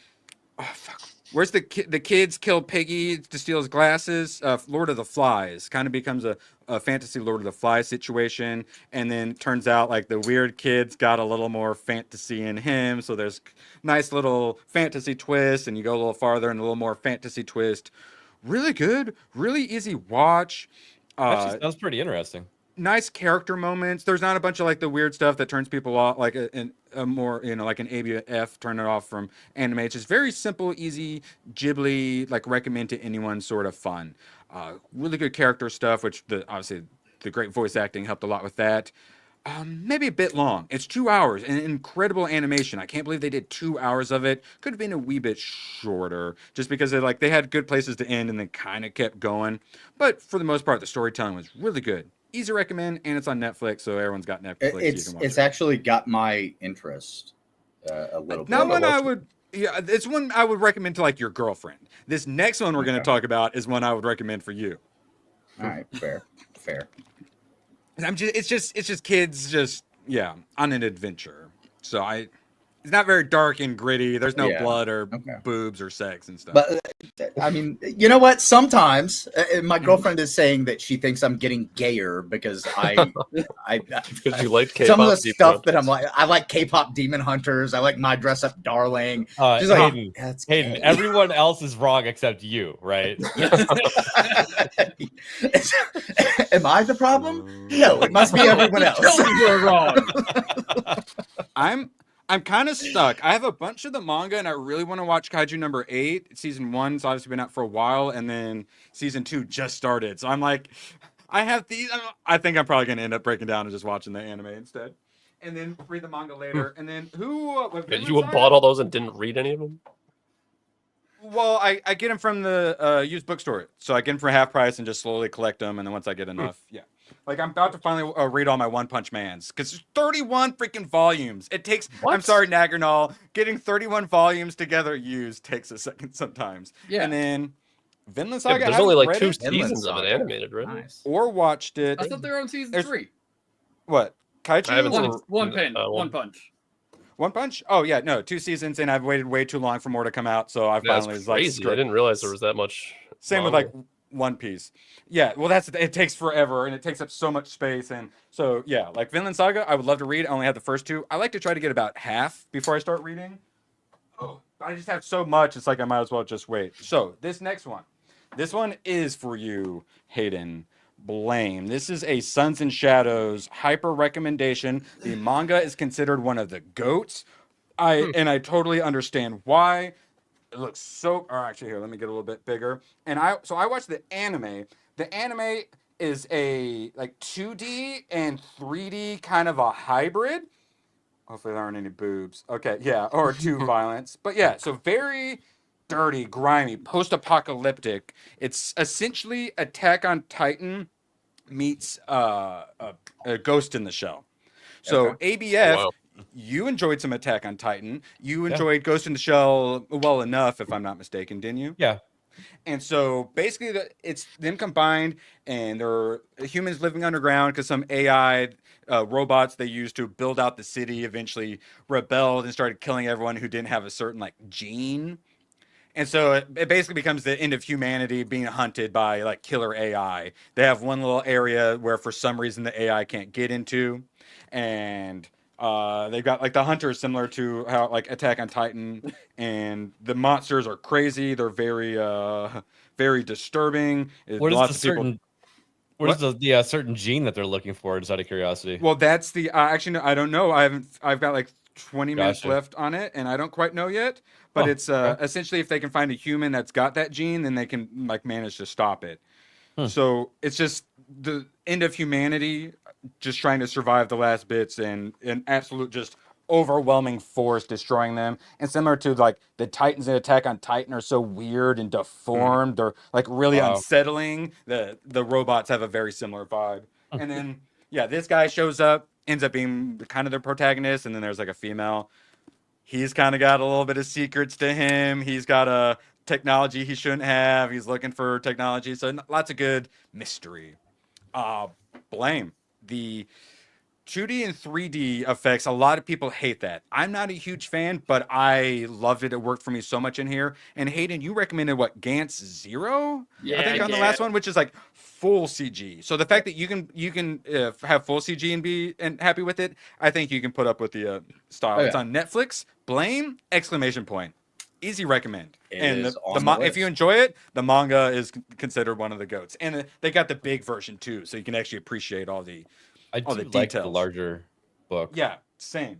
Oh, fuck. Where's the kids kill Piggy to steal his glasses? Lord of the Flies kind of becomes a fantasy Lord of the Flies situation. And then turns out like the weird kid's got a little more fantasy in him. So there's nice little fantasy twist, and you go a little farther and a little more fantasy twist. Really good, really easy watch. That was pretty interesting. Nice character moments. There's not a bunch of like the weird stuff that turns people off, like a more, like an ABF turn it off from anime. It's just very simple, easy, Ghibli, like recommend to anyone sort of fun. Really good character stuff, which obviously the great voice acting helped a lot with that. Maybe a bit long. It's 2 hours and incredible animation. I can't believe they did 2 hours of it. Could have been a wee bit shorter just because they had good places to end and then kind of kept going. But for the most part, the storytelling was really good. Easy to recommend, and it's on Netflix, so everyone's got Netflix. So you can watch It's it. actually got my interest a little bit. Not one I would. Yeah, it's one I would recommend to like your girlfriend. This next one we're going to talk about is one I would recommend for you. All right, fair. It's just kids on an adventure. So it's not very dark and gritty. There's no blood or boobs or sex and stuff. But I mean, you know what? Sometimes my girlfriend is saying that she thinks I'm getting gayer because because you like K-pop some of the Demon stuff Hunters. that I'm like. I like K-pop Demon Hunters. I like My Dress Up Darling. She's Hayden, like, that's Hayden, gay. everyone else is wrong except you, right? Am I the problem? No, it must be everyone else. Tell me you're wrong. I'm kind of stuck. I have a bunch of the manga, and I really want to watch Kaiju number 8. Season 1's obviously been out for a while, and then season 2 just started. So I'm like, I have these. I think I'm probably going to end up breaking down and just watching the anime instead, and then read the manga later. And then You bought all those and didn't read any of them? Well, I get them from the used bookstore, so I get them for half price and just slowly collect them. And then once I get enough, like I'm about to finally read all my One Punch Mans because there's 31 freaking volumes. It takes. What? I'm sorry, Nagernal. Getting 31 volumes together used takes a second sometimes. Yeah. And then Vinland Yeah, Saga. but there's I only haven't like read 2 it seasons of it animated, right? Nice. or watched it. I thought they were on season There's- 3. What? Kaichu? I haven't or- seen- One Punch. One Punch? Oh yeah, no, 2 seasons, and I've waited way too long for more to come out, so I That's finally was like, crazy. screw I it. didn't realize there was that much. Same with like One Piece. Yeah, well, it takes forever and it takes up so much space, and so yeah, like Vinland Saga, I would love to read. I only have the first 2. I like to try to get about half before I start reading. Oh, I just have so much. It's like I might as well just wait. So this next one, this one is for you, Hayden. Blame. This is a Suns and Shadows hyper recommendation. The manga is considered one of the GOATs. I totally understand why. It looks so. Or actually, here, let me get a little bit bigger. And I watched the anime. The anime is a like 2D and 3D kind of a hybrid. Hopefully there aren't any boobs. Okay, yeah, or too violence. But yeah, so very dirty, grimy, post-apocalyptic. It's essentially Attack on Titan meets a Ghost in the Shell. So ABF, you enjoyed some Attack on Titan. You enjoyed Ghost in the Shell well enough, if I'm not mistaken, didn't you? Yeah. And so basically, it's them combined, and they're humans living underground because some AI robots they used to build out the city eventually rebelled and started killing everyone who didn't have a certain like gene. And so it basically becomes the end of humanity being hunted by like killer AI. They have one little area where for some reason the AI can't get into, and they've got like the hunters similar to how like Attack on Titan, and the monsters are crazy. They're very very disturbing. What is the certain gene that they're looking for? Just out of curiosity. Well, that's the actually no, I don't know. I've got like 20 minutes left on it, and I don't quite know yet. But it's essentially if they can find a human that's got that gene, then they can like manage to stop it. So it's just the end of humanity, just trying to survive the last bits, and an absolute just overwhelming force destroying them. And similar to like the Titans in Attack on Titan are so weird and deformed. They're like really unsettling. The robots have a very similar vibe. And then yeah, this guy shows up, ends up being kind of the protagonist, and then there's like a female. He's kind of got a little bit of secrets to him. He's got a technology he shouldn't have. He's looking for technology. So lots of good mystery. Blame. The 2D and 3D effects, a lot of people hate that. I'm not a huge fan, but I loved it. It worked for me so much in here. And Hayden, you recommended what, Gantz Zero? Yeah, I think on the last one, which is like full CG. So the fact that you can have full CG and be happy with it, I think you can put up with the style. It's on Netflix. Blame! Exclamation point. Easy recommend. If you enjoy it, the manga is considered one of the GOATs. And they got the big version too, so you can actually appreciate all the like the larger book. Yeah, same.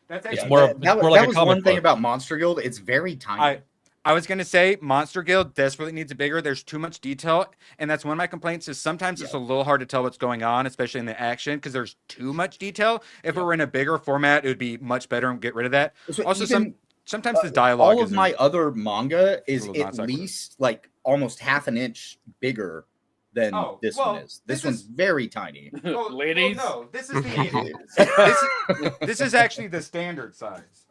That's actually that was one thing about Monster Guild. It's very tiny. I was gonna say Monster Guild desperately needs it bigger. There's too much detail, and that's one of my complaints. Is sometimes it's a little hard to tell what's going on, especially in the action, because there's too much detail. If it were in a bigger format, it would be much better and get rid of that. So also, even, sometimes the dialogue. All of my other manga is at least like almost half an inch bigger than this one is. This one's very tiny. Ladies, no, this is this is actually the standard size.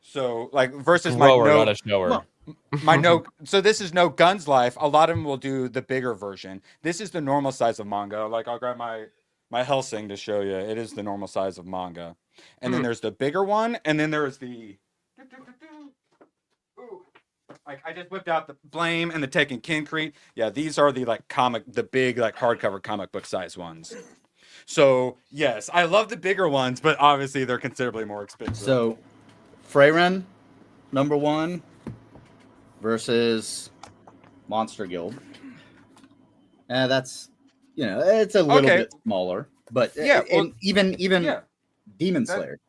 So like versus so this is No Guns Life. A lot of them will do the bigger version. This is the normal size of manga. Like I'll grab my Helsing to show you. It is the normal size of manga. And then there's the bigger one, and then there's the like I just whipped out the Blame and the Tekken Kincrete. Yeah, these are the big like hardcover comic book size ones. So yes, I love the bigger ones, but obviously they're considerably more expensive. So Freyren, #1 versus Monster Guild. That's it's a little bit smaller, but even Demon Slayer.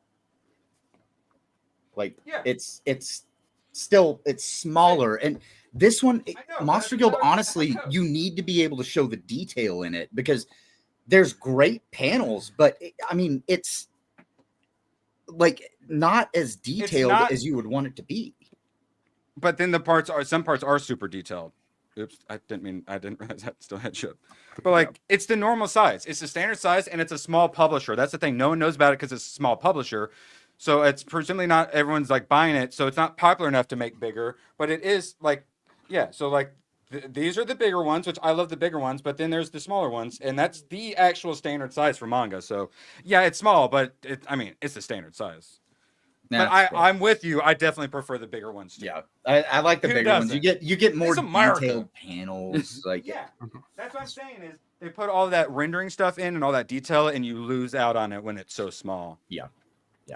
It's smaller, and this one Monster Guild, honestly, you need to be able to show the detail in it because there's great panels, but it's like not as detailed as you would want it to be. But then some parts are super detailed. Oops, I didn't realize that still had shit. But it's the normal size. It's the standard size, and it's a small publisher. That's the thing. No one knows about it because it's a small publisher. So it's presumably not everyone's like buying it. So it's not popular enough to make bigger. But it is like Yeah, so like these are the bigger ones, which I love the bigger ones, but then there's the smaller ones, and that's the actual standard size for manga. So yeah, it's small, but I mean, it's the standard size. But I'm with you. I definitely prefer the bigger ones too. Yeah, I like the bigger ones. You get more detailed panels. Like yeah, that's what I'm saying is they put all that rendering stuff in and all that detail, and you lose out on it when it's so small. Yeah.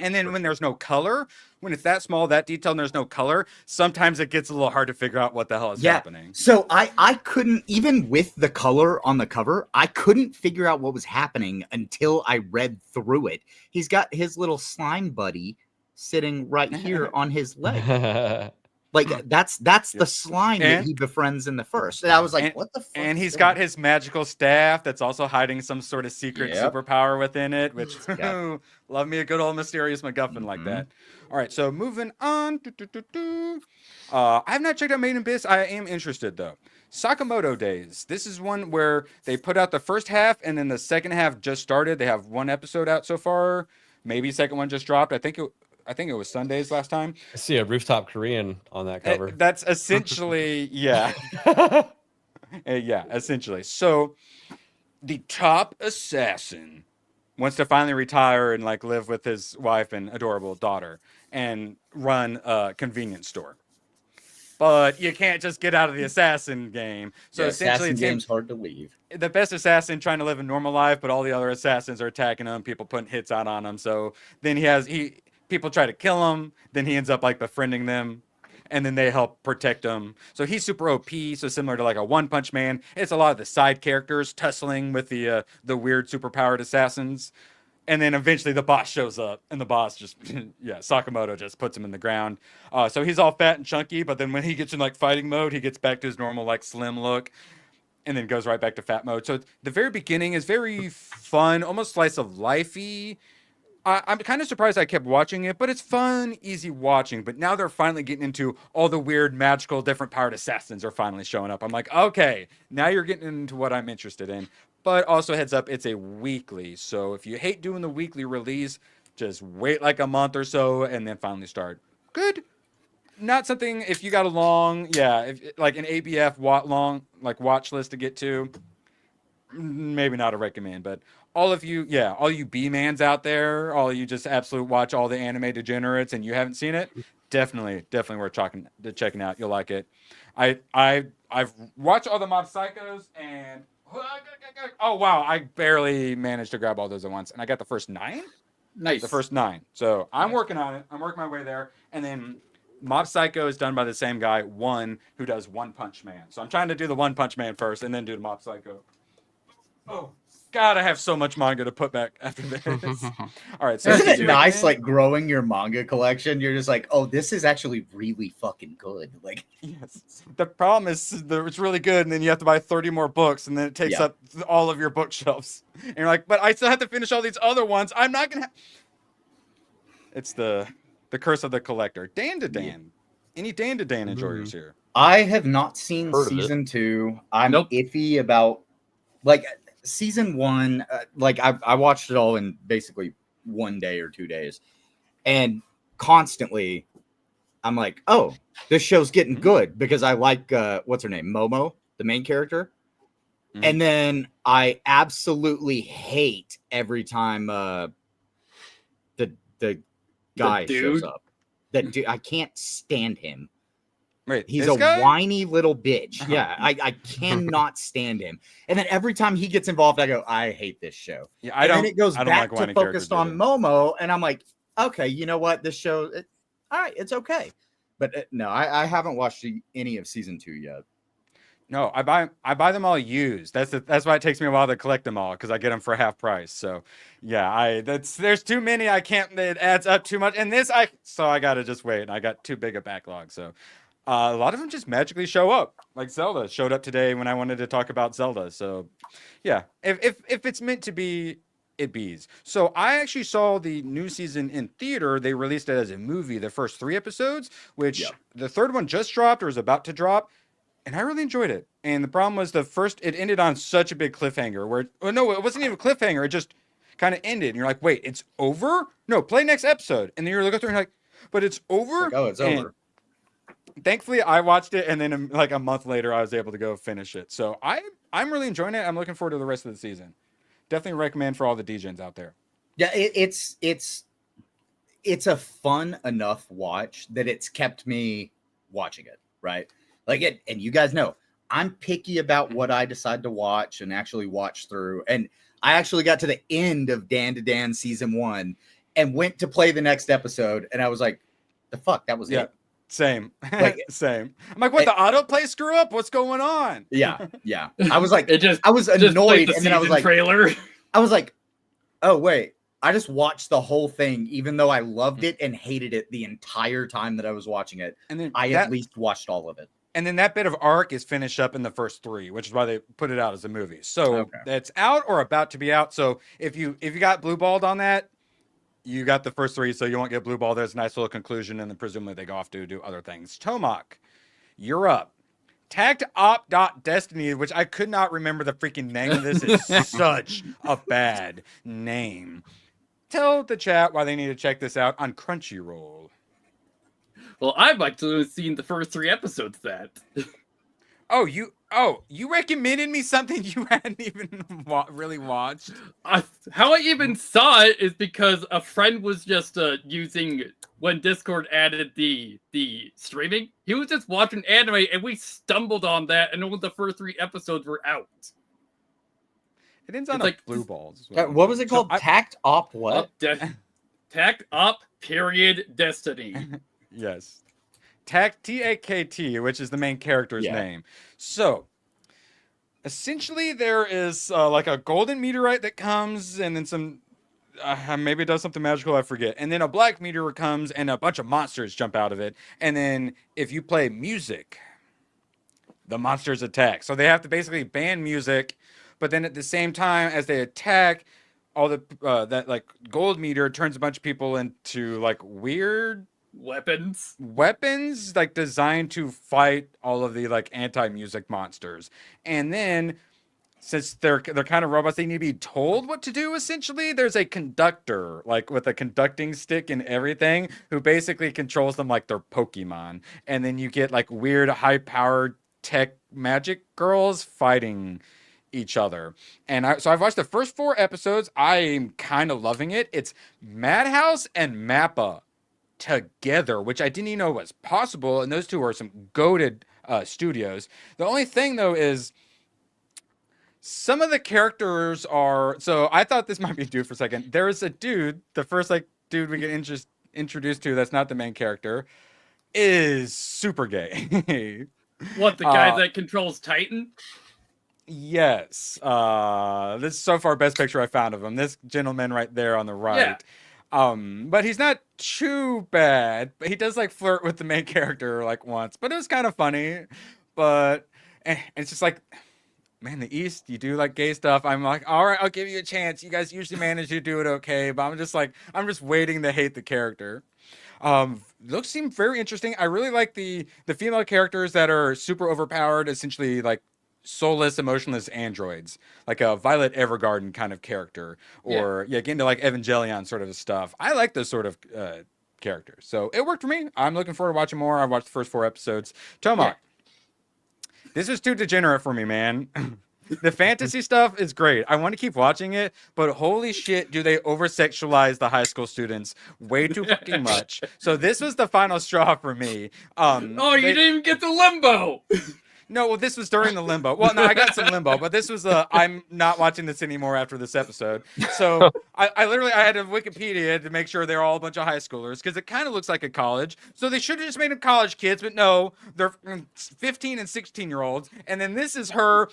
And then when there's no color, when it's that small, that detailed, and there's no color, sometimes it gets a little hard to figure out what the hell is happening. So I couldn't, even with the color on the cover, I couldn't figure out what was happening until I read through it. He's got his little slime buddy sitting right here on his leg. Like that's the slime that he befriends in the first. And I was like, what the fuck? And he's got his magical staff that's also hiding some sort of secret superpower within it, which love me a good old mysterious MacGuffin like that. All right, so moving on. I have not checked out Made in Abyss. I am interested though. Sakamoto Days. This is one where they put out the first half and then the second half just started. They have one episode out so far. Maybe second one just dropped. I think it was Sundays last time. I see a rooftop Korean on that cover. That's essentially, yeah. Yeah, essentially. So the top assassin wants to finally retire and like live with his wife and adorable daughter and run a convenience store. But you can't just get out of the assassin game. So essentially, assassin game's hard to leave. The best assassin trying to live a normal life, but all the other assassins are attacking him. People putting hits out on him. So then people try to kill him. Then he ends up like befriending them, and then they help protect him. So he's super OP. So similar to like a One Punch Man, it's a lot of the side characters tussling with the weird superpowered assassins. And then eventually the boss shows up, and the boss just, Sakamoto just puts him in the ground. So he's all fat and chunky, but then when he gets in like fighting mode, he gets back to his normal like slim look, and then goes right back to fat mode. So the very beginning is very fun, almost slice of life-y. I'm kind of surprised I kept watching it, but it's fun, easy watching. But now they're finally getting into all the weird, magical, different powered assassins are finally showing up. I'm like, okay, now you're getting into what I'm interested in. But also heads up, it's a weekly. So if you hate doing the weekly release, just wait like a month or so and then finally start. Good. Not something, if you got a long, like an ABF watch list to get to, maybe not a recommend. But all you B-mans out there, all you just absolute watch all the anime degenerates and you haven't seen it, definitely worth checking out. You'll like it. I've watched all the Mob Psychos and oh wow, I barely managed to grab all those at once, and I got the first 9. Nice. The first 9. So I'm working on it. I'm working my way there, and then Mob Psycho is done by the same guy, who does One Punch Man. So I'm trying to do the One Punch Man first, and then do the Mob Psycho. Oh God, I have so much manga to put back after this. All right, so isn't it nice, like growing your manga collection? You're just like, oh, this is actually really fucking good. Like, yes. The problem is it's really good, and then you have to buy 30 more books, and then it takes up all of your bookshelves. And you're like, but I still have to finish all these other ones. I'm not gonna. It's the curse of the collector. Dandadan. Any Dandadan enjoyers here? I have not seen season 2. I'm iffy about like. Season 1, I watched it all in basically 1 day or 2 days, and constantly I'm like, oh, this show's getting good because I like what's her name, Momo, the main character, and then I absolutely hate every time the guy shows up. That dude, I can't stand him. Wait, he's a whiny little bitch. Yeah, I cannot stand him. And then every time he gets involved, I go, I hate this show. Yeah, and then it goes back to focused on Momo, and I'm like, okay, you know what? This show, all right, it's okay. But no, I haven't watched any of season 2 yet. No, I buy them all used. That's why it takes me a while to collect them all, because I get them for half price. So yeah, there's too many. I can't. It adds up too much. And so I gotta just wait. And I got too big a backlog. So. A lot of them just magically show up. Like Zelda showed up today when I wanted to talk about Zelda. So, yeah, if it's meant to be, it bees. So I actually saw the new season in theater. They released it as a movie, the first 3 episodes, which the third one just dropped or is about to drop, and I really enjoyed it. And the problem was it ended on such a big cliffhanger where, no, it wasn't even a cliffhanger. It just kind of ended. And you're like, wait, it's over? No, play next episode. And then you're looking through and you're like, but it's over? Like, oh, it's over. thankfully I watched it, and then like a month later I was able to go finish it. So I'm really enjoying it. I'm looking forward to the rest of the season. Definitely recommend for all the DJs out there. Yeah, it's a fun enough watch that it's kept me watching it, right? Like it, and you guys know I'm picky about what I decide to watch and actually watch through. And I actually got to the end of Dandadan season 1 and went to play the next episode, and I was like, "The fuck, that was it." Same, Like, same. I'm like, what? The autoplay screw up? What's going on? Yeah. I was like, I was annoyed, and then I was like, trailer. I was like, oh wait, I just watched the whole thing, even though I loved it and hated it the entire time that I was watching it. And then at least watched all of it. And then that bit of arc is finished up in the first 3, which is why they put it out as a movie. So it's out or about to be out. So if you got blue balled on that, you got the first 3, so you won't get blue ball. There's a nice little conclusion, and then presumably they go off to do other things. Tomak, you're up. Takt Destiny, which I could not remember the freaking name of this. Is such a bad name. Tell the chat why they need to check this out on Crunchyroll. Well, I'd like to have seen the first 3 episodes of that. You recommended me something you hadn't even really watched? How I even saw it is because a friend was just using, when Discord added the streaming, he was just watching anime, and we stumbled on that, and only the first 3 episodes were out. It ends on like blue balls. What was it called? Takt Op what? Takt Op period Destiny. Yes. Takt, T-A-K-T, which is the main character's name. So, essentially, there is like a golden meteorite that comes, and then some, maybe it does something magical, I forget. And then a black meteor comes, and a bunch of monsters jump out of it. And then, if you play music, the monsters attack. So they have to basically ban music, but then at the same time as they attack, all the that like gold meteor turns a bunch of people into like weird weapons like designed to fight all of the like anti-music monsters. And then since they're kind of robots, they need to be told what to do. Essentially, there's a conductor like with a conducting stick and everything who basically controls them like they're Pokemon. And then you get like weird high-powered tech magic girls fighting each other. And so I've watched the first 4 episodes. I'm kind of loving it. It's Madhouse and Mappa together, which I didn't even know was possible, and those two are some goated studios. The only thing though is some of the characters are, so I thought this might be a dude for a second. There is a dude, the first like dude we get introduced to that's not the main character, is super gay. What, the guy that controls Titan? Yes. This is so far best picture I found of him. This gentleman right there on the right. Yeah. But he's not too bad. But he does like flirt with the main character like once. But it was kind of funny. But it's just like, man, the East, you do like gay stuff. I'm like, all right, I'll give you a chance. You guys usually manage to do it okay. But I'm just waiting to hate the character. Looks seem very interesting. I really like the female characters that are super overpowered, essentially like soulless, emotionless androids, like a Violet Evergarden kind of character, or get into like Evangelion sort of stuff. I like those sort of characters, so it worked for me. I'm looking forward to watching more. I watched the first 4 episodes. Tomak, this is too degenerate for me, man. The fantasy stuff is great. I want to keep watching it, but holy shit, do they over-sexualize the high school students way too fucking much. So this was the final straw for me. You didn't even get the limbo. No, well, this was during the limbo. Well, no, I got some limbo, but this was I'm not watching this anymore after this episode. So I literally had to Wikipedia to make sure they're all a bunch of high schoolers, because it kind of looks like a college. So they should have just made them college kids, but no, they're 15 and 16-year-olds. And then this is her.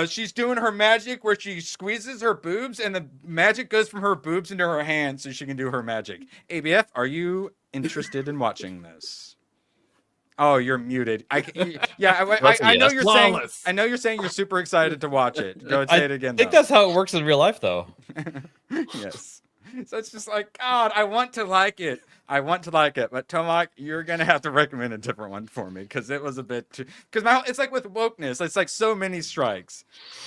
She's doing her magic where she squeezes her boobs, and the magic goes from her boobs into her hands so she can do her magic. ABF, are you interested in watching this? Oh, you're muted. I know you're saying. I know you're saying you're super excited to watch it. Go and say it again. I think that's how it works in real life, though. Yes. So it's just like, God, I want to like it. But Tomak, you're gonna have to recommend a different one for me, because it was a bit too. Because it's like with wokeness, it's like so many strikes.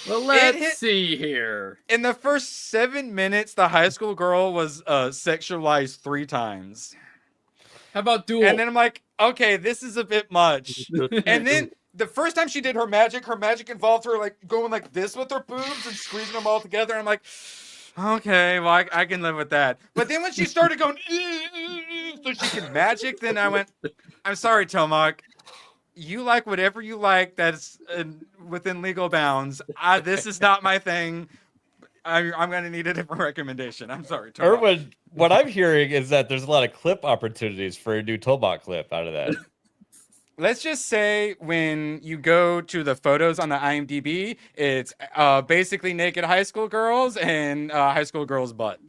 Well, let's see here. In the first 7 minutes, the high school girl was sexualized 3 times. How about Duel? And then I'm like, okay, this is a bit much. And then the first time she did her magic involved her like going like this with her boobs and squeezing them all together. I'm like, okay, well, I can live with that. But then when she started going, so she can magic, then I went, I'm sorry, Tomak. You like whatever you like that's within legal bounds. This is not my thing. I'm going to need a different recommendation. I'm sorry, Tomak. Erwin, what I'm hearing is that there's a lot of clip opportunities for a new Tomak clip out of that. Let's just say when you go to the photos on the IMDb, it's basically naked high school girls and high school girls' butt.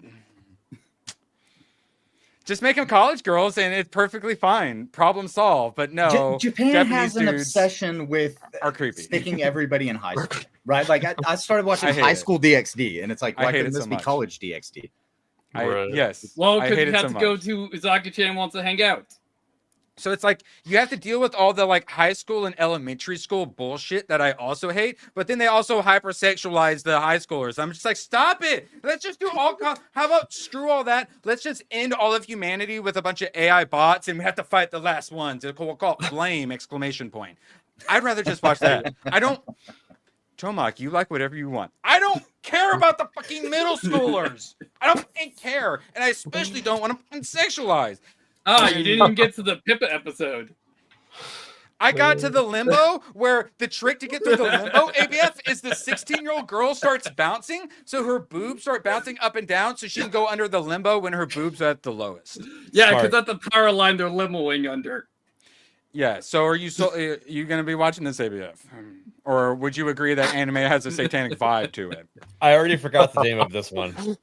Just make them college girls and it's perfectly fine. Problem solved. But no, Japan Japanese has an dudes obsession with are creepy. sticking everybody in high school, right? Like I started watching hate High it. School DxD, and it's like, why hate couldn't it this so be much. college DxD? Yes. Well, I because hate you it have so to go much. to Izaki-chan wants to hang out. So it's like you have to deal with all the like high school and elementary school bullshit that I also hate, but then they also hypersexualize the high schoolers. I'm just like, stop it. Let's just do all. How about screw all that? Let's just end all of humanity with a bunch of AI bots, and we have to fight the last ones. We'll call it blame! Exclamation point. I'd rather just watch that. I don't. Tomak, you like whatever you want. I don't care about the fucking middle schoolers. I don't fucking care, and I especially don't want them sexualized. Ah, you didn't even get to the Pippa episode. I got to the limbo where the trick to get through the limbo, ABF, is the 16-year-old girl starts bouncing, so her boobs start bouncing up and down, so she can go under the limbo when her boobs are at the lowest. Yeah, because that's the power line they're limoing under. Yeah, so are you going to be watching this, ABF? Or would you agree that anime has a satanic vibe to it? I already forgot the name of this one.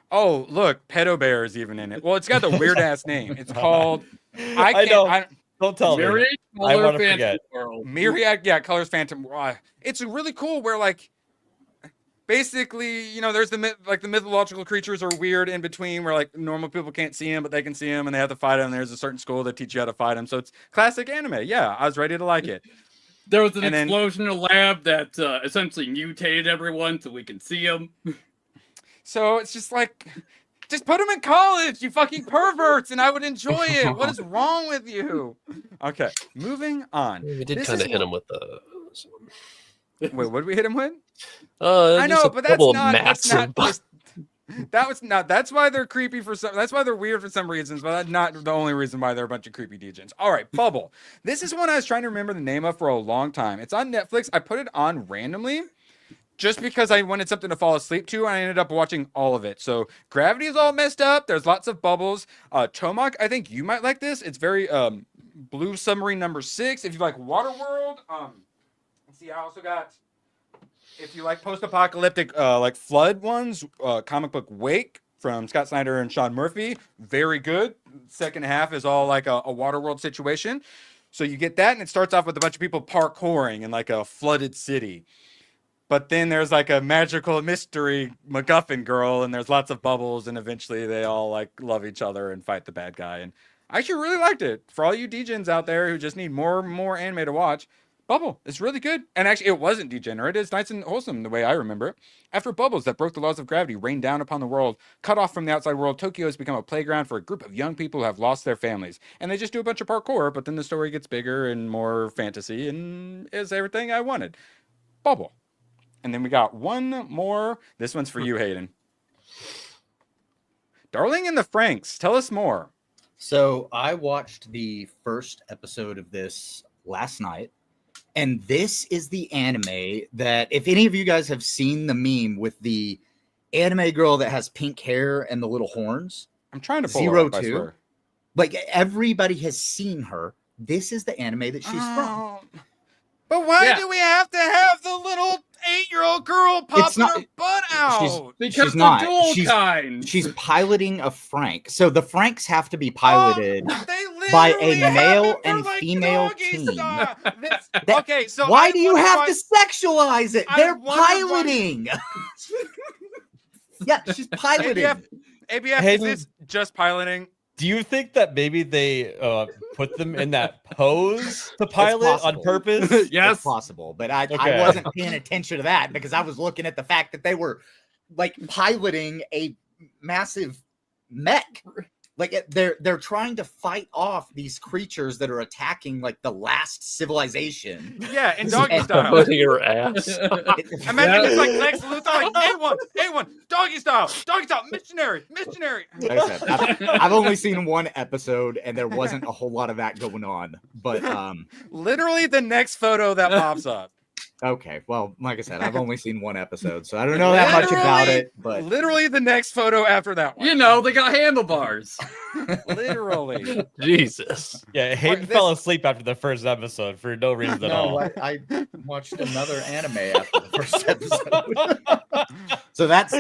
Oh, look, Pedo Bear is even in it. Well, it's got the weird-ass name. It's called... I know. Don't tell Myriad me. I Color want to Phantom forget. World. Myriad, yeah, Colors Phantom. It's really cool where, like, basically, you know, there's the mythological creatures are weird in between where, like, normal people can't see them, but they can see them, and they have to fight them. There's a certain school that teach you how to fight them. So it's classic anime. Yeah, I was ready to like it. There was an explosion in a lab that essentially mutated everyone so we can see them. So it's just like, just put them in college, you fucking perverts, and I would enjoy it. What is wrong with you? Okay, moving on. We did kind of hit him with the. Wait, what did we hit him with? I know, but that's not. That was not. That's why they're creepy for some. That's why they're weird for some reasons, but that's not the only reason why they're a bunch of creepy degens. All right, Bubble. This is one I was trying to remember the name of for a long time. It's on Netflix. I put it on randomly, just because I wanted something to fall asleep to, and I ended up watching all of it. So gravity is all messed up. There's lots of bubbles. Tomak, I think you might like this. It's very Blue Submarine number 6. If you like Waterworld, let's see. I also got. If you like post-apocalyptic, like flood ones, comic book Wake from Scott Snyder and Sean Murphy, very good. Second half is all like a Waterworld situation. So you get that, and it starts off with a bunch of people parkouring in like a flooded city. But then there's like a magical mystery MacGuffin girl, and there's lots of bubbles, and eventually they all like love each other and fight the bad guy. And I actually really liked it. For all you degens out there who just need more anime to watch, Bubble is really good. And actually, it wasn't degenerate. It's nice and wholesome the way I remember it. After bubbles that broke the laws of gravity rained down upon the world, cut off from the outside world, Tokyo has become a playground for a group of young people who have lost their families. And they just do a bunch of parkour, but then the story gets bigger and more fantasy and is everything I wanted. Bubble. And then we got one more. This one's for you, Hayden. Darling and the Franxx. Tell us more. So I watched the first episode of this last night. And this is the anime that, if any of you guys have seen the meme with the anime girl that has pink hair and the little horns, I'm trying to pull her up, I 02. swear. Like everybody has seen her. This is the anime that she's from. But why do we have to have the little 8-year-old girl popping her butt out? She's not. She's piloting a Franxx. So the Franxx have to be piloted by a male and female team. Okay, so why do you have to sexualize it? They're piloting. Yeah, she's piloting. ABF, Hey, is this just piloting? Do you think that maybe they put them in that pose to pilot on purpose? Yes, it's possible. But I wasn't paying attention to that because I was looking at the fact that they were like piloting a massive mech. Like they're trying to fight off these creatures that are attacking like the last civilization. Yeah, in doggy style. Putting your ass. Imagine it's like Lex Luthor, like A1, doggy style, missionary. Like I said, I've only seen one episode, and there wasn't a whole lot of that going on. But literally the next photo that pops up. Okay, well, like I said, I've only seen one episode, so I don't know that much about it. But literally the next photo after that one. You know, they got handlebars. Literally. Jesus. Yeah, Hayden fell asleep after the first episode for no reason at all. I watched another anime after the first episode. So that's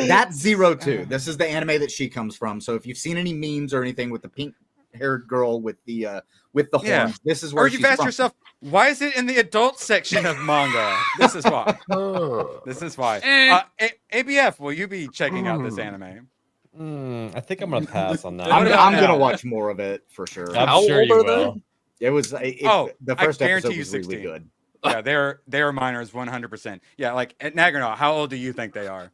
02. This is the anime that she comes from. So if you've seen any memes or anything with the pink-haired girl with the horns, this is where. Or you've asked yourself, why is it in the adult section of manga? This is why. This is why. ABF, will you be checking out this anime? I think I'm gonna pass on that. I'm gonna watch more of it for sure. I'm sure you will. It was the first episode was 16. really good. Yeah, they're minors 100%. Yeah, like at Nagano, how old do you think they are?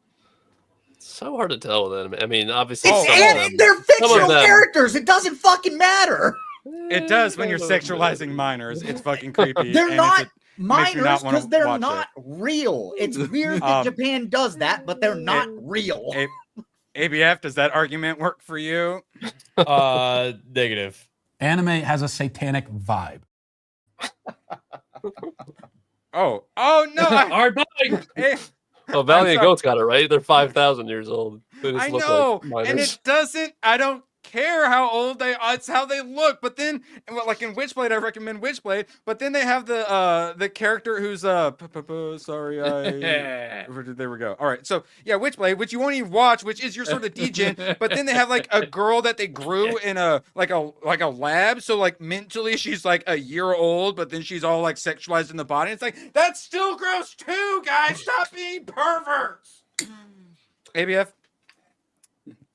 So hard to tell with them. I mean, obviously, they're fictional characters. It doesn't fucking matter. It does when you're sexualizing minors. It's fucking creepy. They're and not makes you minors wanna because they're watch not real. It's weird that Japan does that, but they're not real. ABF, does that argument work for you? Negative. Anime has a satanic vibe. Oh no! All right, bye. Well, Valiant Goats got it right. They're 5,000 years old. They just I look know, like minors. and it doesn't. I don't care how old they are. It's how they look. But then, like in Witchblade, I recommend Witchblade. But then they have the character who's sorry, there we go. All right, so yeah, Witchblade, which you won't even watch, which is your sort of degen. But then they have like a girl that they grew in a lab. So like mentally she's like a year old, but then she's all like sexualized in the body. It's like that's still gross too, guys. Stop being perverts. ABF,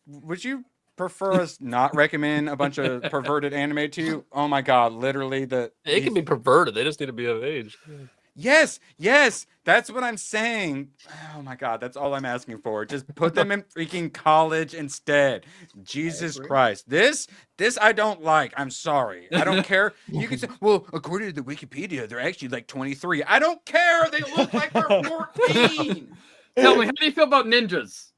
would you prefer us not recommend a bunch of perverted anime to you? Oh my god, literally it can be perverted. They just need to be of age. Yes, that's what I'm saying. Oh my god, that's all I'm asking for. Just put them in freaking college instead. Jesus Christ. This I don't like. I'm sorry. I don't care. You can say, well, according to the Wikipedia, they're actually like 23. I don't care. They look like they're 14. Tell me, how do you feel about ninjas?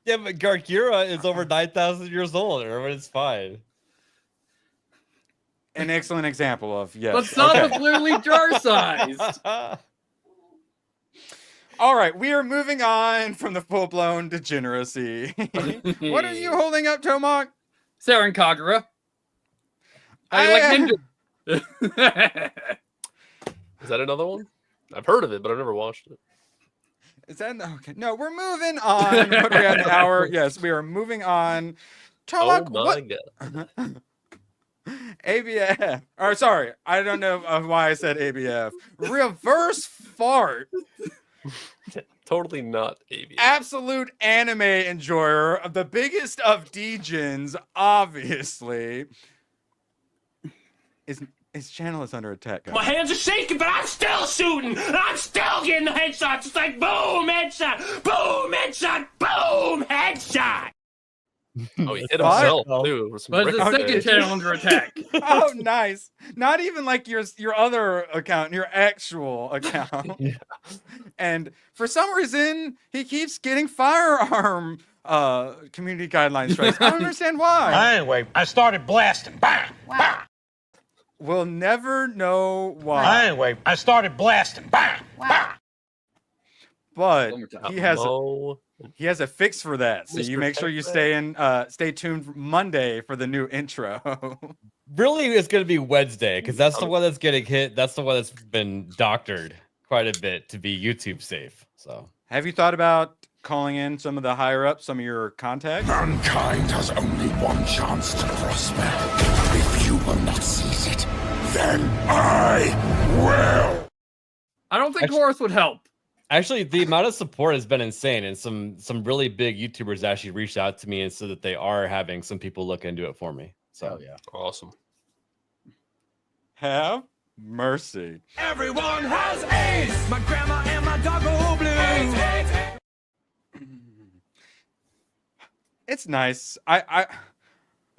Yeah, but Gargura is over 9,000 years old, or it's fine. An excellent example of, yes. But some are clearly jar-sized. All right, we are moving on from the full-blown degeneracy. What are you holding up, Tomok? Saren Kagura. I like ninjas. Is that another one? I've heard of it, but I've never watched it. Is that okay? No, we're moving on. What are we at an hour? Yes, we are moving on. Tomok, oh my god. ABF. Or sorry, I don't know why I said ABF. Reverse fart. Totally not ABF. Absolute anime enjoyer of the biggest of degens, obviously. His channel is under attack, guys. My hands are shaking, but I'm still shooting. I'm still getting the headshots. It's like boom, headshot, boom, headshot, boom, headshot. Oh, he hit himself too. But it's the second channel under attack. Oh, nice. Not even like your other account, your actual account. Yeah. And for some reason, he keeps getting firearm community guidelines strikes. I don't understand why. Anyway, I started blasting. Bang, bang. We'll never know why. Anyway, I started blasting. Bang, bang. But he has a fix for that. So you make sure you stay tuned for Monday for the new intro. Really, it's going to be Wednesday because that's the one that's getting hit. That's the one that's been doctored quite a bit to be YouTube safe. So, have you thought about calling in some of the higher ups, some of your contacts? Mankind has only one chance to prosper. If you will not seize it, then I will. I don't think Horus would help. Actually, the amount of support has been insane, and some really big YouTubers actually reached out to me and said that they are having some people look into it for me. So yeah, awesome. Have mercy. Everyone has AIDS. My grandma and my dog go blue. It's nice.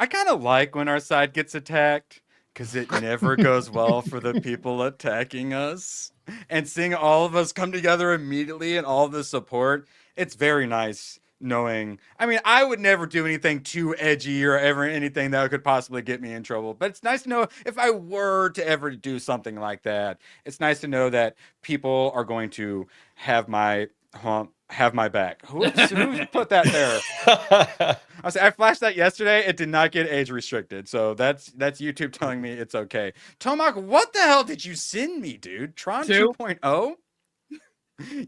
I kind of like when our side gets attacked because it never goes well for the people attacking us. And seeing all of us come together immediately and all the support, it's very nice knowing. I mean, I would never do anything too edgy or ever anything that could possibly get me in trouble. But it's nice to know if I were to ever do something like that, it's nice to know that people are going to have my back. Who put that there? I flashed that yesterday. It did not get age restricted, so that's YouTube telling me it's okay. Tomac, what the hell did you send me, dude? Tron 2.0?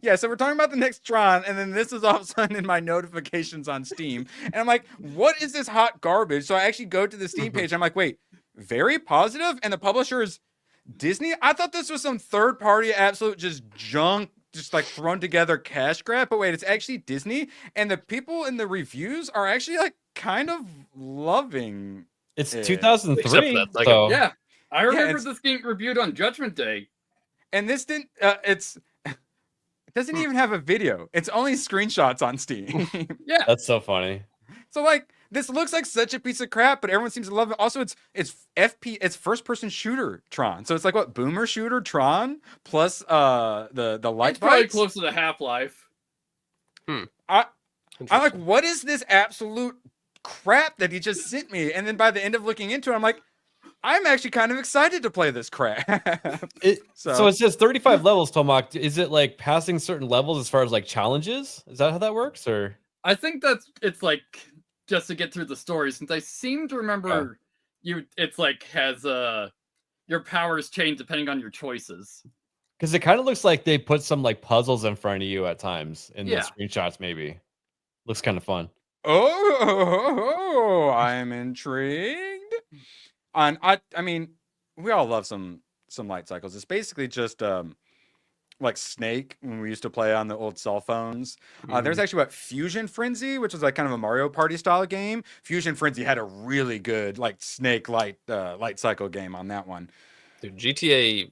Yeah, so we're talking about the next Tron, and then this is all of a sudden in my notifications on Steam, and I'm like, what is this hot garbage? So I actually go to the Steam page, and I'm like, wait, very positive, and the publisher is Disney? I thought this was some third-party absolute just junk, just like thrown together cash grab, but wait, it's actually Disney, and the people in the reviews are actually like kind of loving It's it. 2003. So. Yeah, I remember this getting reviewed on Judgment Day, and this didn't. It doesn't even have a video. It's only screenshots on Steam. Yeah, that's so funny. So like, this looks like such a piece of crap, but everyone seems to love it. Also, it's first person shooter Tron. So it's like what, boomer shooter Tron plus the light it's probably bites? close to the Half-Life. I'm like, what is this absolute crap that he just sent me? And then by the end of looking into it, I'm like, I'm actually kind of excited to play this crap. So it says 35 levels, Tomac. Is it like passing certain levels as far as like challenges? Is that how that works? Or I think it's like just to get through the story, since I seem to remember it's like has your powers change depending on your choices. Because it kind of looks like they put some like puzzles in front of you at times in the screenshots, maybe. Looks kind of fun. Oh, I'm intrigued. I mean, we all love some light cycles. It's basically just like Snake when we used to play on the old cell phones. There's actually Fusion Frenzy, which is like kind of a Mario Party style game. Fusion Frenzy had a really good like Snake light cycle game on that one. Dude, GTA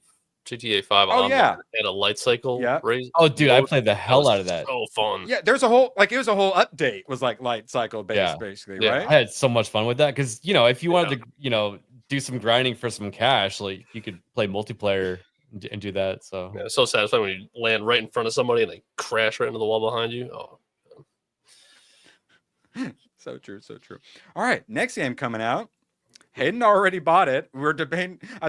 5 had a light cycle race. Oh, dude, I played the hell out of that. So fun. Yeah, there's a whole it was a whole update was like light cycle based basically, right? I had so much fun with that because if you wanted to do some grinding for some cash, like you could play multiplayer and do that. So it's so satisfying when you land right in front of somebody and they crash right into the wall behind you. Oh, so true. All right, next game coming out. Hayden already bought it. I was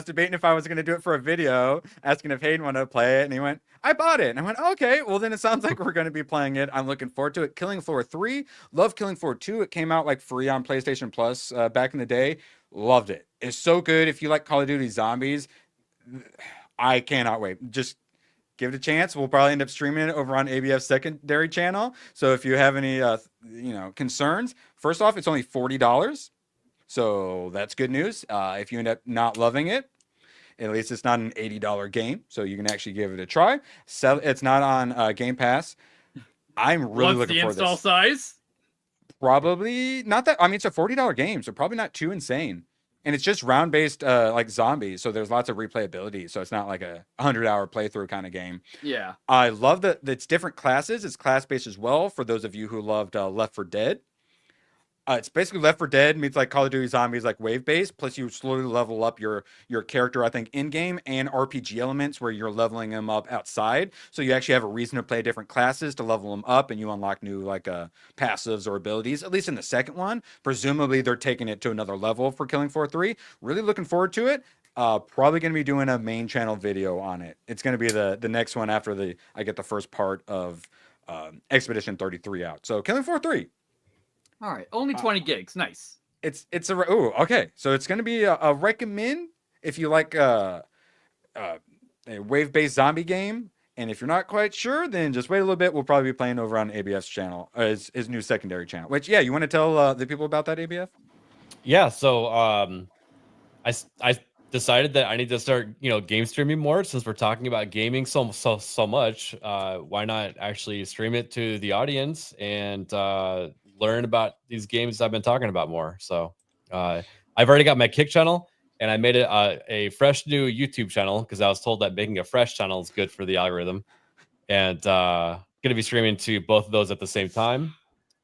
debating if I was going to do it for a video, asking if Hayden wanted to play it, and he went, I bought it. And I went, okay, well then it sounds like we're going to be playing it. I'm looking forward to it. Killing Floor 3. Love Killing Floor 2. It came out like free on PlayStation Plus back in the day. Loved it. It's so good. If you like Call of Duty Zombies, I cannot wait. Just give it a chance. We'll probably end up streaming it over on ABF's secondary channel. So if you have any concerns, first off, it's only $40. So that's good news. If you end up not loving it, at least it's not an $80 game, so you can actually give it a try. It's not on Game Pass. I'm really looking for this. What's the install size? Probably not that. I mean, it's a $40 game, so probably not too insane. And it's just round-based like zombies, so there's lots of replayability. So it's not like a 100-hour playthrough kind of game. Yeah. I love that it's different classes. It's class-based as well for those of you who loved Left 4 Dead. It's basically Left 4 Dead meets like Call of Duty Zombies, like wave-based. Plus, you slowly level up your character, I think, in-game and RPG elements where you're leveling them up outside. So you actually have a reason to play different classes to level them up, and you unlock new like passives or abilities. At least in the second one, presumably they're taking it to another level for Killing Floor 3. Really looking forward to it. Probably going to be doing a main channel video on it. It's going to be the next one after I get the first part of Expedition 33 out. So Killing Floor 3. All right, only 20 gigs. Nice. Okay. So it's going to be a recommend if you like a wave-based zombie game. And if you're not quite sure, then just wait a little bit. We'll probably be playing over on ABF's channel, his new secondary channel. Which, you want to tell the people about that, ABF? Yeah. So I decided that I need to start, game streaming more since we're talking about gaming so much. Why not actually stream it to the audience and learn about these games I've been talking about more. So I've already got my Kick channel, and I made it a fresh new YouTube channel because I was told that making a fresh channel is good for the algorithm. And going to be streaming to both of those at the same time.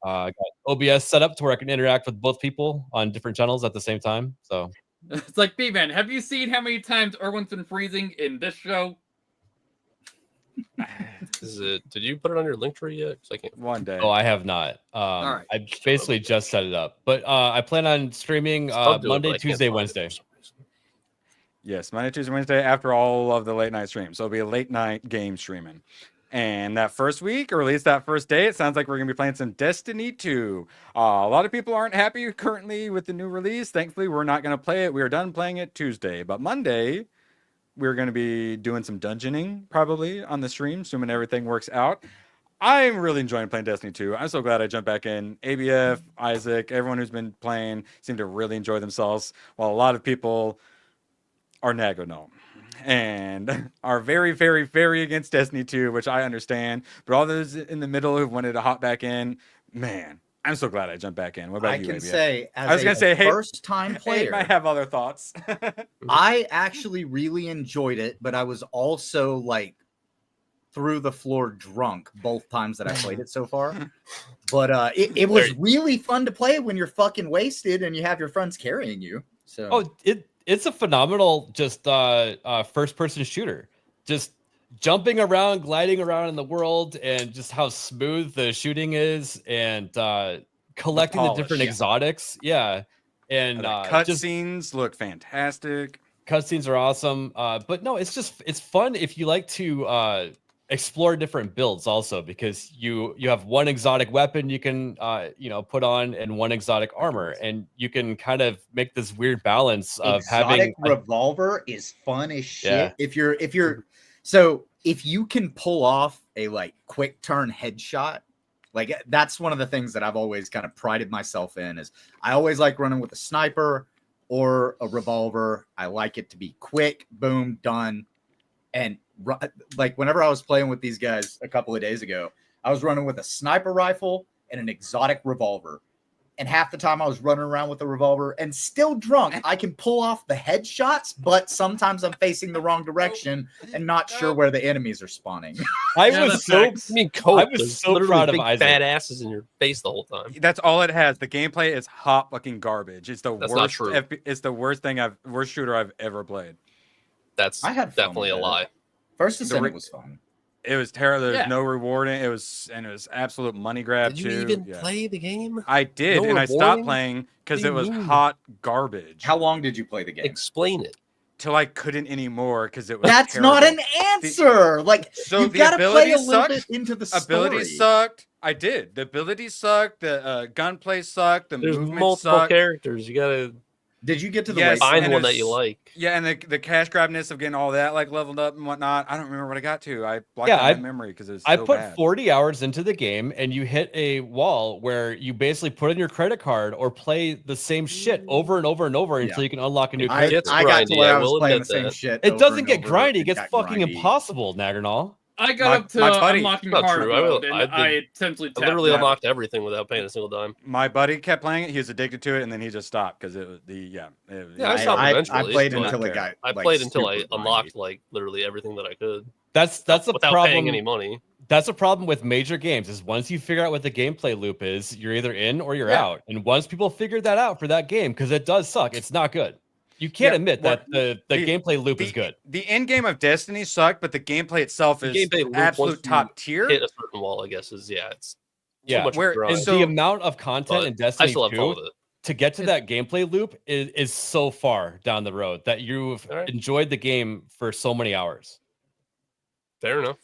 I got OBS set up to where I can interact with both people on different channels at the same time. So It's like, B-Man, have you seen how many times Erwin's been freezing in this show? Did you put it on your link tree yet? 'Cause I can't. One day. I have not. right. I basically just set it up, but I plan on streaming Monday, Tuesday, Wednesday. Yes, Monday, Tuesday, Wednesday after all of the late night streams. So it'll be a late night game streaming. And that first week, or at least that first day, it sounds like we're going to be playing some Destiny 2. A lot of people aren't happy currently with the new release. Thankfully, we're not going to play it. We are done playing it Tuesday. But Monday, we're going to be doing some dungeoning probably on the stream, assuming everything works out. I'm really enjoying playing Destiny 2. I'm so glad I jumped back in. ABF, Isaac, everyone who's been playing seem to really enjoy themselves, while a lot of people are Nagono and are very, very, very against Destiny 2, which I understand. But all those in the middle who wanted to hop back in, man, I'm so glad I jumped back in. What about you? I can ABF? say, as I was gonna say, hey, first-time player, I have other thoughts. I actually really enjoyed it, but I was also like through the floor drunk both times that I played it so far. But it was really fun to play when you're fucking wasted and you have your friends carrying you. So It's a phenomenal just first person shooter. Just jumping around, gliding around in the world, and just how smooth the shooting is, and collecting the different exotics. Yeah. And cutscenes look fantastic. Cutscenes are awesome. But no, it's fun if you like to explore different builds also, because you have one exotic weapon you can put on and one exotic armor, and you can kind of make this weird balance of having revolver is fun as shit. Yeah. If you can pull off a like quick turn headshot, like that's one of the things that I've always kind of prided myself in, is I always like running with a sniper or a revolver. I like it to be quick, boom, done. And like whenever I was playing with these guys a couple of days ago, I was running with a sniper rifle and an exotic revolver. And half the time I was running around with a revolver and still drunk. I can pull off the headshots, but sometimes I'm facing the wrong direction and not sure where the enemies are spawning. I was so proud of Isaac. Badasses in your face the whole time. That's all it has. The gameplay is hot fucking garbage. It's the That's worst. not true. It's the worst shooter I've ever played. That's definitely a lie. First Ascendant was fun. It was terrible. There's no rewarding. It was absolute money grab Did too. you even play the game? I did, and I stopped playing because it was hot garbage. How long did you play the game? Explain it. Till I couldn't anymore because it was. That's terrible. not an answer. You've got to play a little bit into the story. Ability sucked. I did. The ability sucked. The gunplay sucked. There's movement multiple sucked. characters. You gotta. Did you get to the find one that you like? Yeah, and the cash grabness of getting all that like leveled up and whatnot. I don't remember what I got to. I blocked out my memory because it was so I put bad. 40 hours into the game, and you hit a wall where you basically put in your credit card or play the same shit over and over and over until you can unlock a new character. I got to where I was playing the same shit. It doesn't get grindy. It gets fucking impossible, Naggernall. I got up to unlocking hard mode, and I essentially I literally unlocked everything without paying a single dime. My buddy kept playing it. He was addicted to it, and then he just stopped because it was I stopped eventually. I played until it got. I played until I unlocked like literally everything that I could. That's a without problem. paying any money. That's a problem with major games. Is once you figure out what the gameplay loop is, you're either in or you're out. And once people figure that out for that game, because it does suck, it's not good. You can't admit that the gameplay loop is good. The end game of Destiny sucked, but the gameplay itself is absolute top tier. Hit a certain wall, I guess, is it's too much Where grind. the amount of content in Destiny I still have fun 2 with it. to get to that gameplay loop is so far down the road that you've enjoyed the game for so many hours. Fair enough.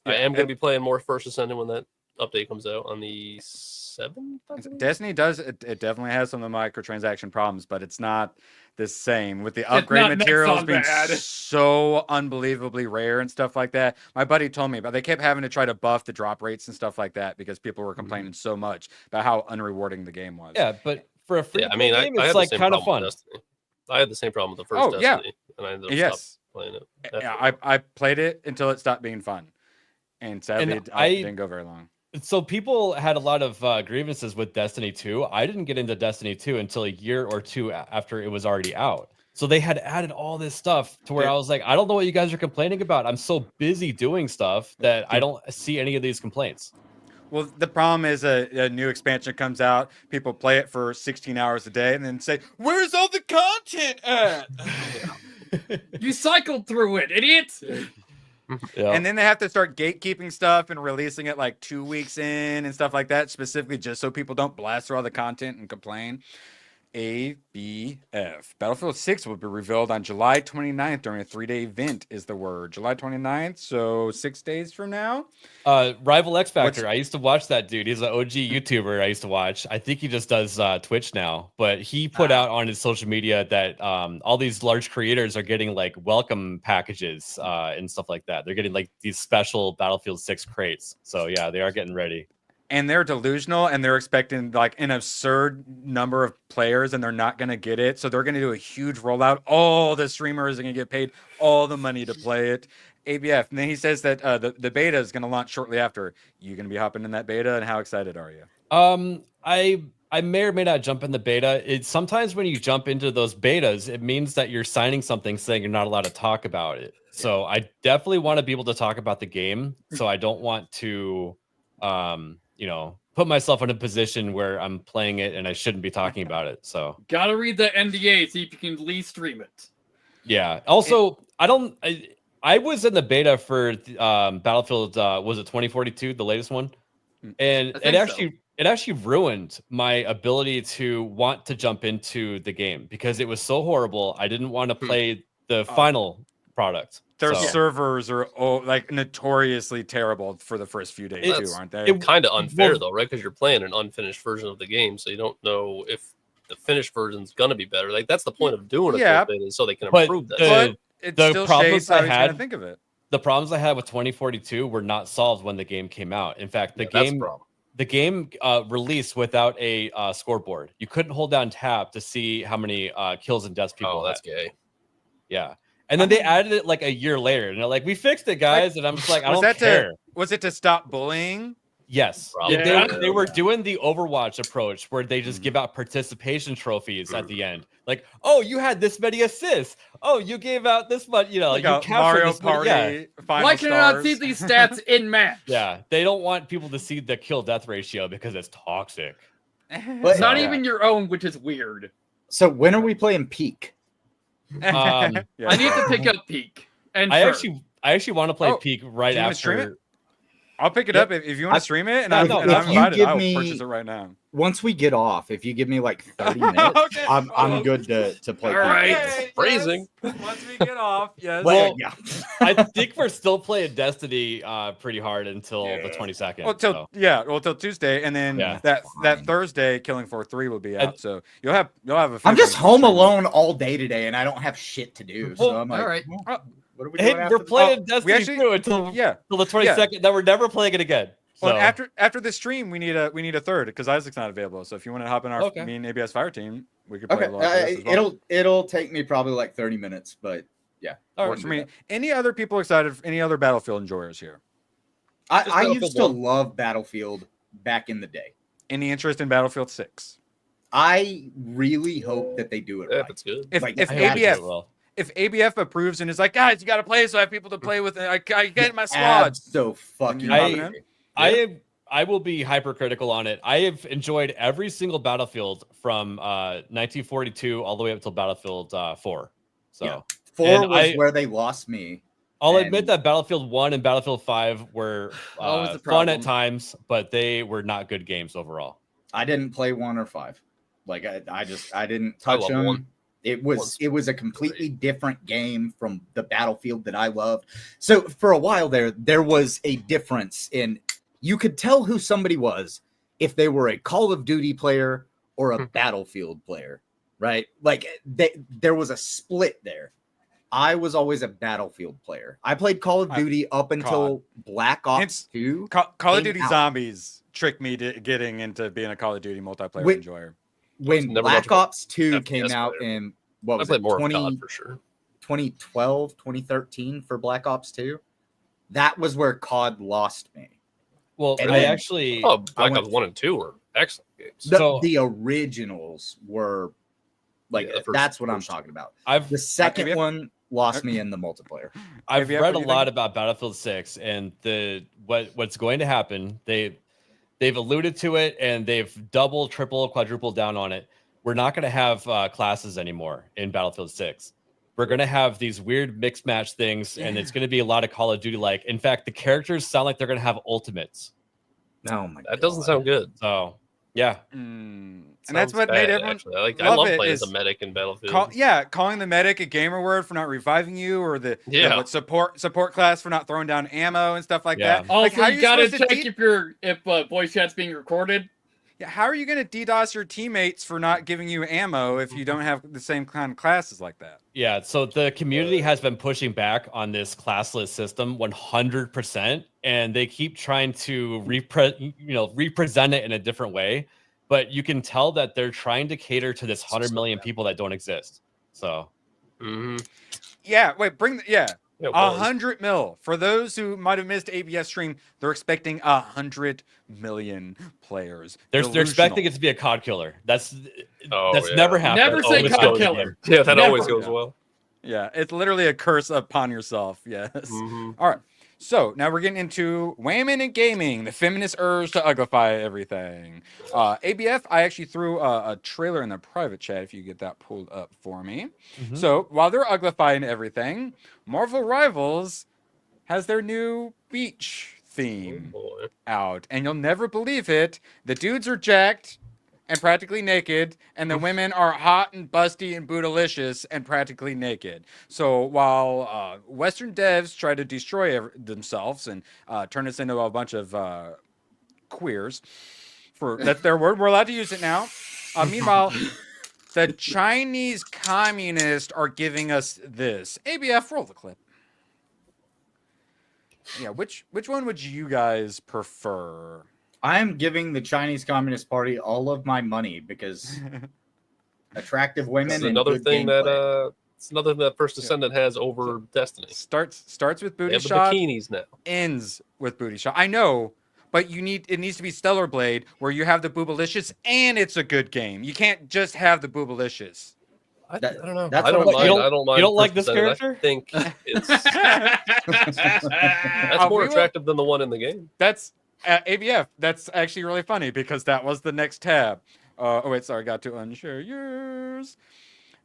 I am going to be playing more First Ascendant when that update comes out on the 7th. Destiny does it definitely has some of the microtransaction problems, but it's not the same with the upgrade materials being so unbelievably rare and stuff like that. My buddy told me about they kept having to try to buff the drop rates and stuff like that because people were complaining so much about how unrewarding the game was. Yeah, but for a free game, I it's like kind of fun. I had the same problem with the first Destiny, and I ended up stopped playing it. Yeah, I played it until it stopped being fun, and sadly, I didn't go very long. So people had a lot of grievances with Destiny 2. I didn't get into Destiny 2 until a year or two after it was already out. So they had added all this stuff to where I was like, I don't know what you guys are complaining about. I'm so busy doing stuff that I don't see any of these complaints. Well, the problem is a new expansion comes out, people play it for 16 hours a day, and then say, "Where's all the content at?" You cycled through it, idiot. Yeah. And then they have to start gatekeeping stuff and releasing it like 2 weeks in and stuff like that, specifically just so people don't blast through all the content and complain. ABF. Battlefield 6 will be revealed on July 29th during a 3-day event, is the word. July 29th, so 6 days from now. Rival X Factor. I used to watch that dude. He's an OG YouTuber I used to watch. I think he just does Twitch now, but he put out on his social media that all these large creators are getting like welcome packages and stuff like that. They're getting like these special Battlefield 6 crates. So yeah, they are getting ready. And they're delusional, and they're expecting like an absurd number of players, and they're not going to get it. So they're going to do a huge rollout. All the streamers are going to get paid all the money to play it. ABF. And then he says that the beta is going to launch shortly after. You going to be hopping in that beta, and how excited are you? I may or may not jump in the beta. It's sometimes when you jump into those betas, it means that you're signing something saying you're not allowed to talk about it. So I definitely want to be able to talk about the game. So I don't want to put myself in a position where I'm playing it and I shouldn't be talking about it. So gotta read the NDA, see if you can at least stream it. Yeah. Also, I was in the beta for Battlefield. Was it 2042, the latest one? And it actually ruined my ability to want to jump into the game because it was so horrible. I didn't want to play the final product. Their servers are like notoriously terrible for the first few days too, aren't they? It's kind of unfair though, right? Because you're playing an unfinished version of the game, so you don't know if the finished version's gonna be better. Like that's the point of doing it, so they can improve that. But it still shades how he's gonna think of it. The problems I had with 2042 were not solved when the game came out. In fact, the game released without a scoreboard. You couldn't hold down tab to see how many kills and deaths people had. That's gay. Yeah. And then they added it like a year later, and they're like, "We fixed it, guys." And I'm just like, "I don't care." Was it to stop bullying? Yes. They were doing the Overwatch approach where they just give out participation trophies at the end. Like, "Oh, you had this many assists. Oh, you gave out this much. You know, like you captured Mario this Party. Yeah. Why can I not see these stats in match? Yeah, they don't want people to see the kill death ratio because it's toxic. It's not even your own, which is weird. So when are we playing Peak? I need to pick up Peak. And I actually want to play Peak right after. Stream it? I'll pick it up if you want to stream it, and I'm invited. I will purchase it right now. Once we get off, if you give me like 30 minutes, I'm good to play. All right, phrasing. Once we get off, yes. Well, I think we're still playing Destiny pretty hard until the 22nd. Well, till Tuesday, and then that Thursday, Killing Floor 3 will be out. So you'll have a. I'm just home alone all day today, and I don't have shit to do. So I'm like, all right. What are we doing we're playing Destiny until the 22nd. Then we're never playing it again. Well, after this stream, we need a third because Isaac's not available. So if you want to hop in our me and ABS Fire team, we could play. It'll take me probably like 30 minutes, but yeah, works for me. Any other people excited? Any other Battlefield enjoyers here? I used to love Battlefield back in the day. Any interest in Battlefield 6? I really hope that they do it right. That's good. If ABF approves and is like, guys, you got to play, so I have people to play with. I get my squad. So fucking. I will be hypercritical on it. I have enjoyed every single Battlefield from 1942 all the way up till Battlefield 4. So 4 was where they lost me. I'll admit that Battlefield 1 and Battlefield 5 were fun at times, but they were not good games overall. I didn't play 1 or 5. Like I didn't touch them. 1. It was a completely different game from the Battlefield that I loved. So for a while there was a difference in, you could tell who somebody was if they were a Call of Duty player or a Battlefield player, right? Like there was a split there. I was always a Battlefield player. I played Call of Duty up until Black Ops 2. Call of Duty Zombies tricked me to getting into being a Call of Duty multiplayer enjoyer. When Black Ops 2 came out in, what was it, 2012, 2013 for Black Ops 2, that was where COD lost me. Well, and I actually... Black Ops 1 and 2 were excellent games. The originals were, like, that's what I'm talking about. The second one lost me in the multiplayer. I've read a lot about Battlefield 6, and what's going to happen, they've alluded to it, and they've double, triple, quadrupled down on it. We're not going to have classes anymore in Battlefield 6. We're going to have these weird mixed match things, and it's going to be a lot of Call of Duty like. In fact, the characters sound like they're going to have ultimates. Oh my That doesn't sound good. So, yeah. And that's what made everyone I love playing as a medic in Battlefield. Calling the medic a gamer word for not reviving you, or the support class for not throwing down ammo and stuff like that. Also, like, you gotta check if voice chat's being recorded. Yeah, how are you going to DDoS your teammates for not giving you ammo if you don't have the same kind of classes like that? Yeah, so the community has been pushing back on this classless system 100%, and they keep trying to represent it in a different way. But you can tell that they're trying to cater to this 100 million people that don't exist. So, yeah, wait, 100 mil. For those who might have missed ABS stream, they're expecting 100 million players. They're expecting it to be a COD killer. That's never happened. Never say COD killer. Yeah, that always goes well. Yeah, it's literally a curse upon yourself. Yes. All right. So now we're getting into women in gaming, the feminist urge to uglify everything. ABF, I actually threw a trailer in the private chat if you get that pulled up for me. So while they're uglifying everything, Marvel Rivals has their new beach theme out. And you'll never believe it. The dudes are jacked and practically naked, and the women are hot and busty and bootylicious and practically naked. So while Western devs try to destroy themselves and turn us into a bunch of queers, that's their word, we're allowed to use it now. Meanwhile, the Chinese communists are giving us this. ABF, roll the clip. Yeah, which one would you guys prefer? I'm giving the Chinese Communist Party all of my money because attractive women. It's another thing that First Descendant has over Destiny. Starts with booty they shot. The bikinis now. Ends with booty shot. I know, but it needs to be Stellar Blade where you have the boobalicious and it's a good game. You can't just have the boobalicious. I don't know. I don't mind. You don't like this character? I think it's that's more attractive than the one in the game. That's ABF. That's actually really funny because that was the next tab. Got to unshare yours.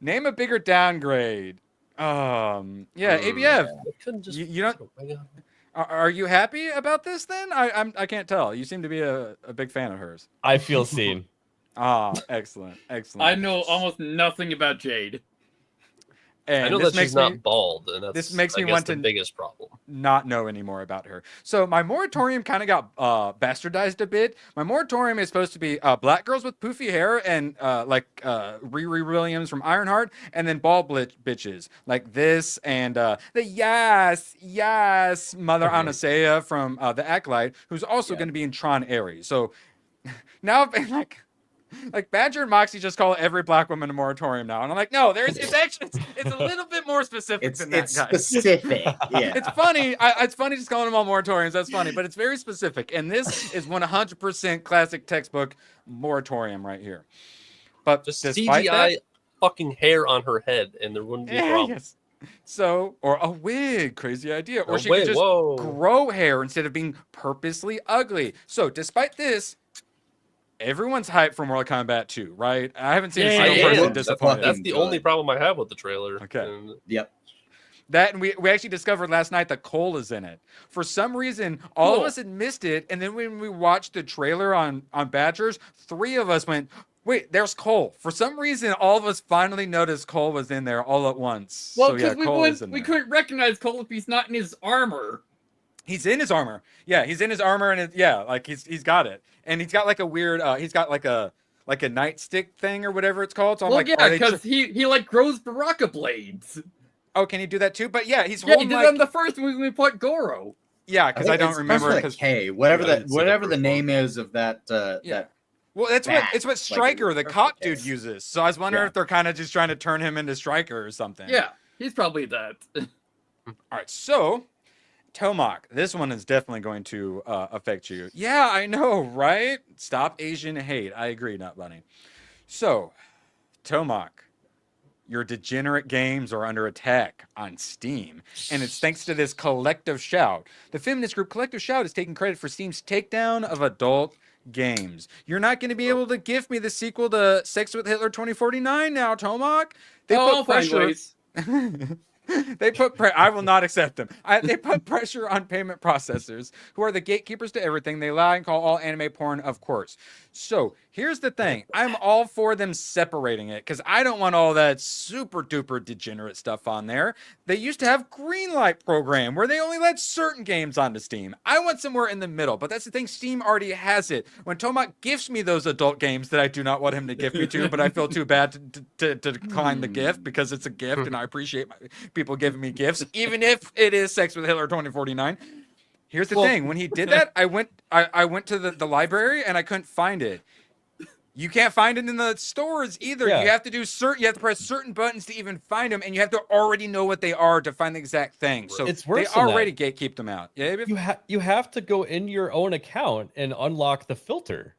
Name a bigger downgrade. ABF. You don't. Are you happy about this then? I can't tell. You seem to be a big fan of hers. I feel seen. Excellent. I know almost nothing about Jade. And I know that she's not bald, and this makes me want the to biggest problem. Not know any more about her. So my moratorium kind of got bastardized a bit. My moratorium is supposed to be black girls with poofy hair and Riri Williams from Ironheart, and then bald bitches like this and the yes Mother Anasea from the Acolyte, who's also going to be in Tron Ares. So now I've been like Badger and Moxie just call every black woman a moratorium now, and I'm like, no, it's a little bit more specific than that, guys. It's specific. Yeah, it's funny. It's funny just calling them all moratoriums. That's funny, but it's very specific, and this is 100% classic textbook moratorium right here. But just despite CGI fucking hair on her head, and there wouldn't be a problem. Yes. So, or a wig, crazy idea, or she could just grow hair instead of being purposely ugly. So, despite this, everyone's hyped for Mortal Kombat 2, right? I haven't seen a single person disappointed. That's the only problem I have with the trailer. Okay. Yep. That, and we actually discovered last night that Cole is in it. For some reason, all of us had missed it, and then when we watched the trailer on Badgers, 3 of us went, wait, there's Cole. For some reason, all of us finally noticed Cole was in there all at once. Well, because we couldn't recognize Cole if he's not in his armor. He's in his armor. Yeah, he's in his armor, and he's got it. And he's got like a weird, he's got like a nightstick thing or whatever it's called. So I'm because he grows Baraka blades. Oh, can he do that too? But yeah, he's he did that in the first movie we put Goro. Yeah, because I don't remember. Because whatever the name is of that. That. Well, it's what Stryker, the cop dude, uses. So I was wondering if they're kind of just trying to turn him into Stryker or something. Yeah, he's probably that. All right, so Tomac, this one is definitely going to affect you. Yeah, I know, right? Stop Asian hate. I agree, Nut Bunny. So, Tomac, your degenerate games are under attack on Steam, and it's thanks to this Collective Shout. The feminist group Collective Shout is taking credit for Steam's takedown of adult games. You're not going to be able to gift me the sequel to Sex with Hitler 2049 now, Tomac. They I'll put find pressure. ways. They put I will not accept them. They put pressure on payment processors, who are the gatekeepers to everything. They lie and call all anime porn, of course. So here's the thing: I'm all for them separating it because I don't want all that super duper degenerate stuff on there. They used to have Greenlight program where they only let certain games onto Steam. I want somewhere in the middle, but that's the thing: Steam already has it. When Tomac gifts me those adult games that I do not want him to gift me to, but I feel too bad to decline the gift because it's a gift and I appreciate people giving me gifts, even if it is Sex with Hitler 2049. Here's the thing: when he did that, I went to the library and I couldn't find it. You can't find it in the stores either. Yeah. You have to do you have to press certain buttons to even find them, and you have to already know what they are to find the exact thing. So It's worse they than already that. gatekeep them out. Yeah, You have to go in your own account and unlock the filter.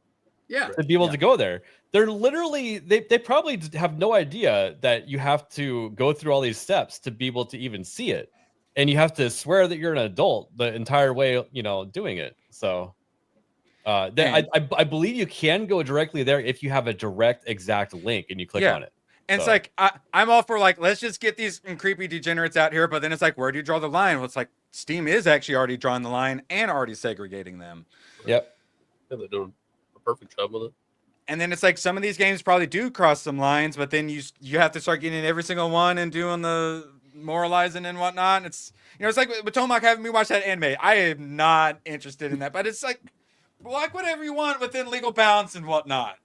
Yeah. To be able to go there. They're literally they probably have no idea that you have to go through all these steps to be able to even see it. And you have to swear that you're an adult the entire way, doing it. So I believe you can go directly there if you have a direct exact link and you click on it. And it's like I'm all for let's just get these creepy degenerates out here, but then it's like, where do you draw the line? Well, it's like Steam is actually already drawing the line and already segregating them. Yep. Yeah, they're doing a perfect job with it. And then it's like some of these games probably do cross some lines, but then you have to start getting in every single one and doing the moralizing and whatnot. And it's it's like with Tomac having me watch that anime. I am not interested in that, but it's like whatever you want within legal bounds and whatnot.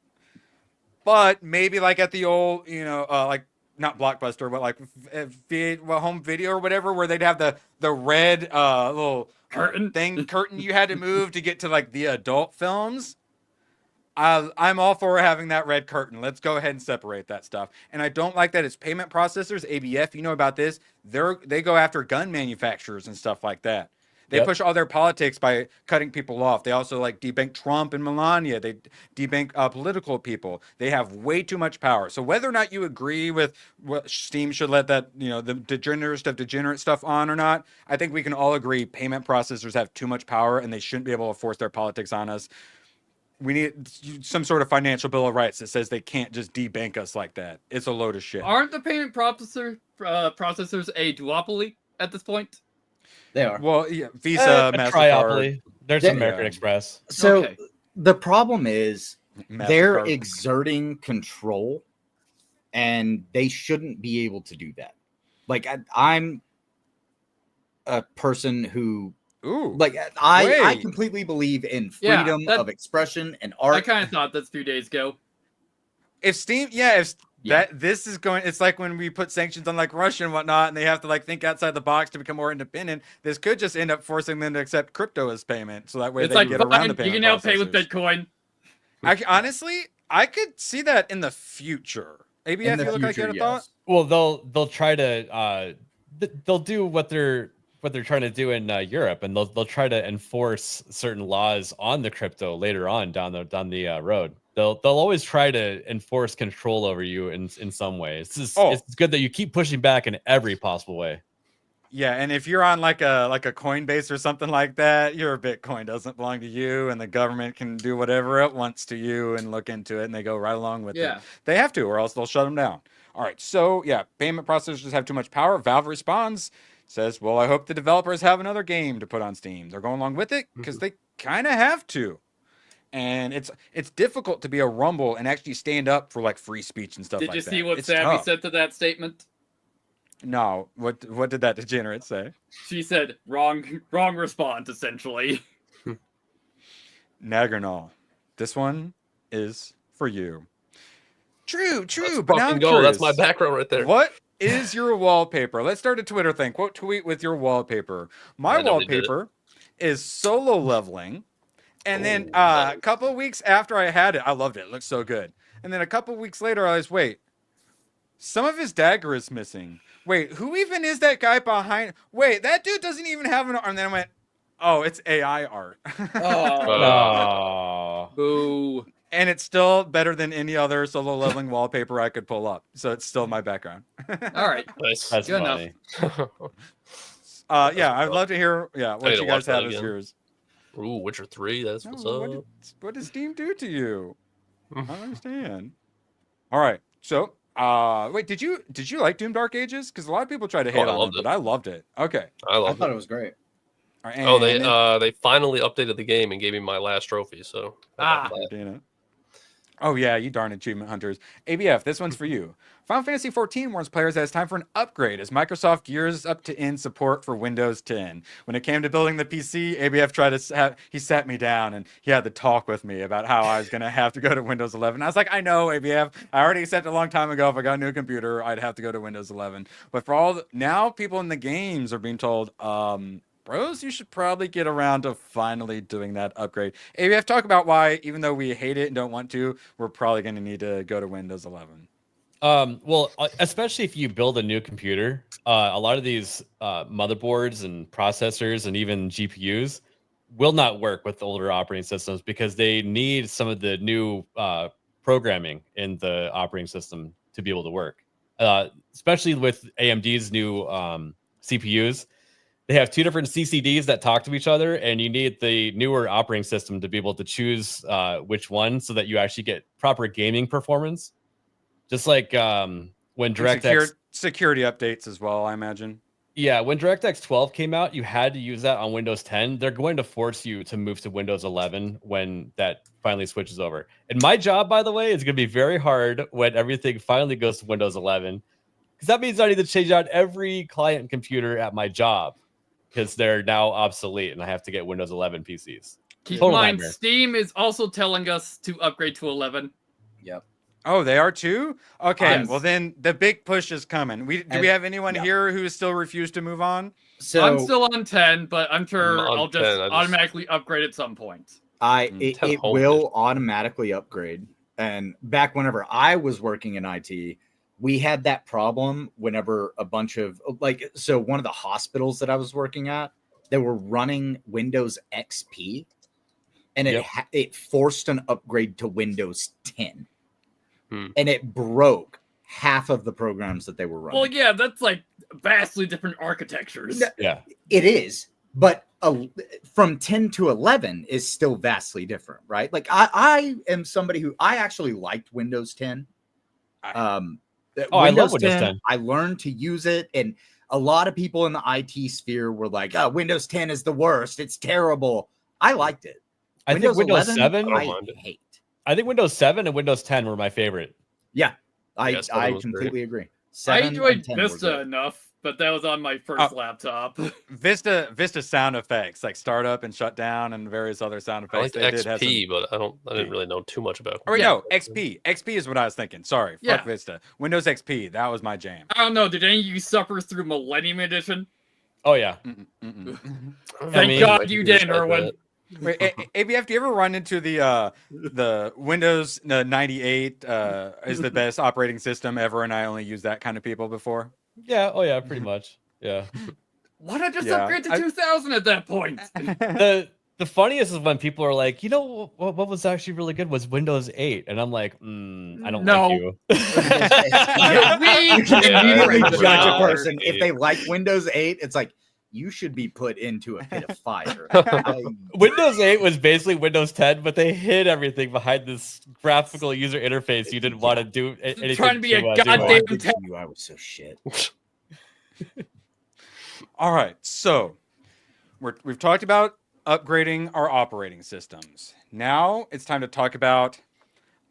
But maybe like at the old, like not Blockbuster, but like home video or whatever, where they'd have the red little curtain you had to move to get to like the adult films. I'm all for having that red curtain. Let's go ahead and separate that stuff. And I don't like that it's payment processors, ABF. You know about this? They go after gun manufacturers and stuff like that. They push all their politics by cutting people off. They also debank Trump and Melania. They debank political people. They have way too much power. So whether or not you agree with what Steam should let that, the degenerate stuff on or not, I think we can all agree payment processors have too much power and they shouldn't be able to force their politics on us. We need some sort of financial bill of rights that says they can't just debank us like that. It's a load of shit. Aren't the payment processors a duopoly at this point? They are. Well, yeah, Visa, MasterCard. There's American Express. So the problem is they're exerting control, and they shouldn't be able to do that. Like I'm a person who. I completely believe in freedom of expression and art. I kind of thought this a few days ago. If Steam, this is going, it's like when we put sanctions on Russia and whatnot, and they have to think outside the box to become more independent. This could just end up forcing them to accept crypto as payment, so that way they can get around the payment. You can now pay with Bitcoin. Honestly, I could see that in the future. ABF, you look like you had a thought. Well, they'll try to they'll do what they're trying to do in Europe, and they'll try to enforce certain laws on the crypto later on down the road. They'll always try to enforce control over you in some way. It's good that you keep pushing back in every possible way. Yeah, and if you're on like a Coinbase or something like that, your Bitcoin doesn't belong to you, and the government can do whatever it wants to you and look into it, and they go right along with it. They have to, or else they'll shut them down. All right, so payment processors have too much power. Valve responds. Says, well, I hope the developers have another game to put on Steam. They're going along with it because they kind of have to. And it's difficult to be a Rumble and actually stand up for free speech and stuff like that. Did you see what Sammy said to that statement? No. What did that degenerate say? She said, wrong response, essentially. Nagernal, this one is for you. True. Let's but now I'm go. curious. That's my background right there. What is your wallpaper? Let's start a Twitter thing. Quote tweet with your wallpaper. My wallpaper is solo leveling. And then a couple of weeks after I had it, I loved it. It looked so good. And then a couple of weeks later, I was, wait, some of his dagger is missing. Wait, who even is that guy behind? Wait, that dude doesn't even have an arm. And then I went, oh, it's AI art. Boo. And it's still better than any other solo leveling wallpaper I could pull up. So it's still my background. All right. Nice. That's good funny. enough. I'd love to hear what you guys have as yours. Ooh, Witcher 3. That's what's No, up. what does Steam do to you? I don't understand. All right. So, wait, did you like Doom Dark Ages? Because a lot of people try to hate on it, but I loved it. Okay. I thought it was great. All right, Oh, and they finally updated the game and gave me my last trophy. So Dana. Oh yeah, you darn achievement hunters. ABF, this one's for you. Final Fantasy XIV warns players that it's time for an upgrade as Microsoft gears up to end support for Windows 10. When it came to building the PC, ABF tried to he sat me down and he had to talk with me about how I was going to have to go to Windows 11. I was like, I know, ABF. I already accepted a long time ago if I got a new computer, I'd have to go to Windows 11. But for all now, people in the games are being told, bros, you should probably get around to finally doing that upgrade. ABF, talk about why, even though we hate it and don't want to, we're probably going to need to go to Windows 11. Well, especially if you build a new computer, a lot of these motherboards and processors and even GPUs will not work with older operating systems because they need some of the new programming in the operating system to be able to work. Especially with AMD's new CPUs, they have two different CCDs that talk to each other, and you need the newer operating system to be able to choose which one so that you actually get proper gaming performance. Just like when DirectX security updates as well, I imagine. Yeah, when DirectX 12 came out, you had to use that on Windows 10. They're going to force you to move to Windows 11 when that finally switches over. And my job, by the way, is going to be very hard when everything finally goes to Windows 11, because that means I need to change out every client computer at my job because they're now obsolete and I have to get Windows 11 PCs. Keep in mind, Steam is also telling us to upgrade to 11. Yep. Oh, they are too? Okay, Yes. well then the big push is coming. Do we have anyone here who still refused to move on? So I'm still on 10, but I'm sure I'm on I'll just 10, I just- automatically upgrade at some point. It will automatically upgrade. And back whenever I was working in IT, we had that problem whenever a bunch of so one of the hospitals that I was working at, they were running Windows XP, and it forced an upgrade to Windows 10. And it broke half of the programs that they were running. Well, yeah, that's like vastly different architectures. Yeah, it is. But from 10 to 11 is still vastly different, right? Like I am somebody who I actually liked Windows 10. I love Windows 10. I learned to use it, and a lot of people in the IT sphere were like, "Oh, Windows 10 is the worst. It's terrible." I liked it. I think Windows 11, 7. I hate. I think Windows 7 and Windows 10 were my favorite. Yeah, I was completely great. agree. I 7 enjoyed and 10 were Vista great. enough, but that was on my first laptop. Vista sound effects like startup and shutdown and various other sound I effects. like They did have some- XP, but I didn't really know too much about. Oh wait, no, XP. XP is what I was thinking. Sorry, Yeah. fuck Vista. Windows XP, that was my jam. I don't know. Did any of you suffer through Millennium Edition? Oh yeah. Thank God you did, Erwin. Wait, ABF, do you ever run into the Windows 98 is the best operating system ever, and I only use that kind of people before? Yeah. Oh yeah. Pretty much. Yeah. Why not just Yeah, upgrade to 2000 at that point? The funniest is when people are like, you know, what was actually really good was Windows 8, and I'm like, I don't No. like you. You can immediately Yeah. judge a person if they like Windows 8. It's like you should be put into a pit of fire. Windows 8 was basically Windows 10, but they hid everything behind this graphical user interface. You didn't want to do anything. Trying to be a do goddamn it. I was so shit. All right, so we've talked about upgrading our operating systems. Now it's time to talk about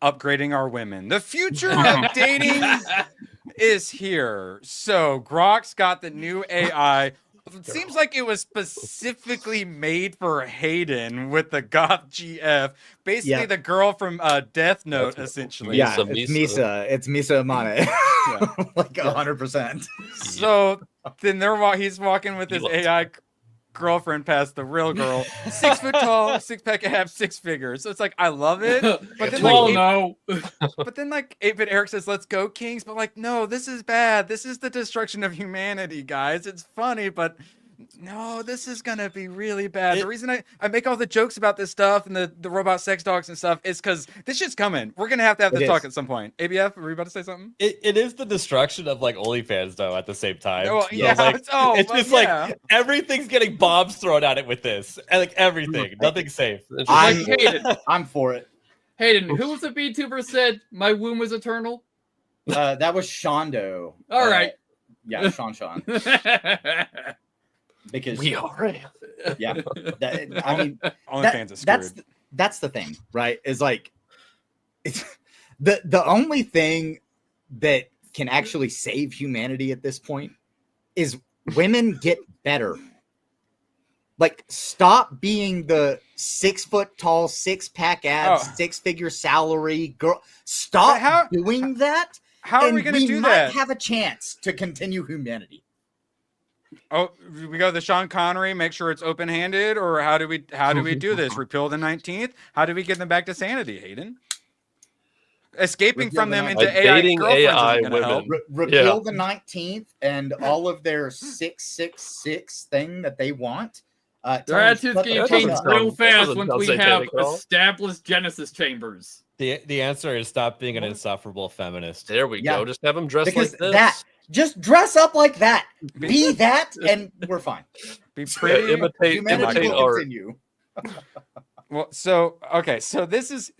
upgrading our women. The future of dating is here. So Grok's got the new AI. It seems like it was specifically made for Hayden with the Goth GF. Basically, the girl from Death Note, essentially. Yeah, it's Misa. It's Misa Amane. Like 100%. So then he's walking with his AI girlfriend past the real girl, 6 foot tall, 6-pack abs, 6 figures. So it's like I love it, but then but then 8-bit Eric says, "Let's go, Kings," but like, no, this is bad. This is the destruction of humanity, guys. It's funny, but no, this is gonna be really bad. The reason I make all the jokes about this stuff and the robot sex dogs and stuff is because this shit's coming. We're gonna have this talk at some point. ABF, were you about to say something? It is the destruction of like OnlyFans though at the same time. Oh, So, yeah, like, it's just yeah. like everything's getting bombs thrown at it with this, and like everything, nothing's safe. I'm for it. Hayden, who was the VTuber said my womb was eternal? That was Shondo. All right. Yeah, Sean. Because we are. Yeah. I mean, OnlyFans is screwed. That's the thing, right? Is like it's the only thing that can actually save humanity at this point is women get better. Like, stop being the 6 foot tall, 6-pack abs, 6-figure salary girl. Stop doing that. How are we going to do that? We might have a chance to continue humanity. Oh, we go the Sean Connery, make sure it's open-handed, or how do we do this? Repeal the 19th? How do we get them back to sanity, Hayden? Escaping from them into AI girlfriends isn't gonna help. Repeal the 19th and all of their 666 thing that they want. Their attitude's going to change real fast once we have established Genesis chambers. The answer is stop being an insufferable feminist. There we go. Just have them dress because like this. Just dress up like that. Be that, and we're fine. Be pretty. Imitate art. Well, so this is,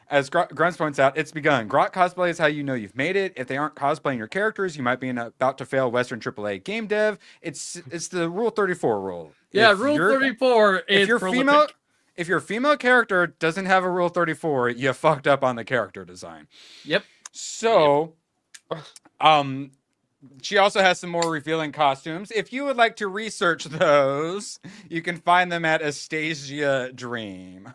as Grunts points out, it's begun. Grok cosplay is how you know you've made it. If they aren't cosplaying your characters, you might be about to fail Western AAA game dev. It's the Rule 34 rule. Yeah, Rule 34 is if your prolific. If your female character doesn't have a Rule 34, you fucked up on the character design. Yep. So, she also has some more revealing costumes. If you would like to research those, you can find them at Astasia Dream.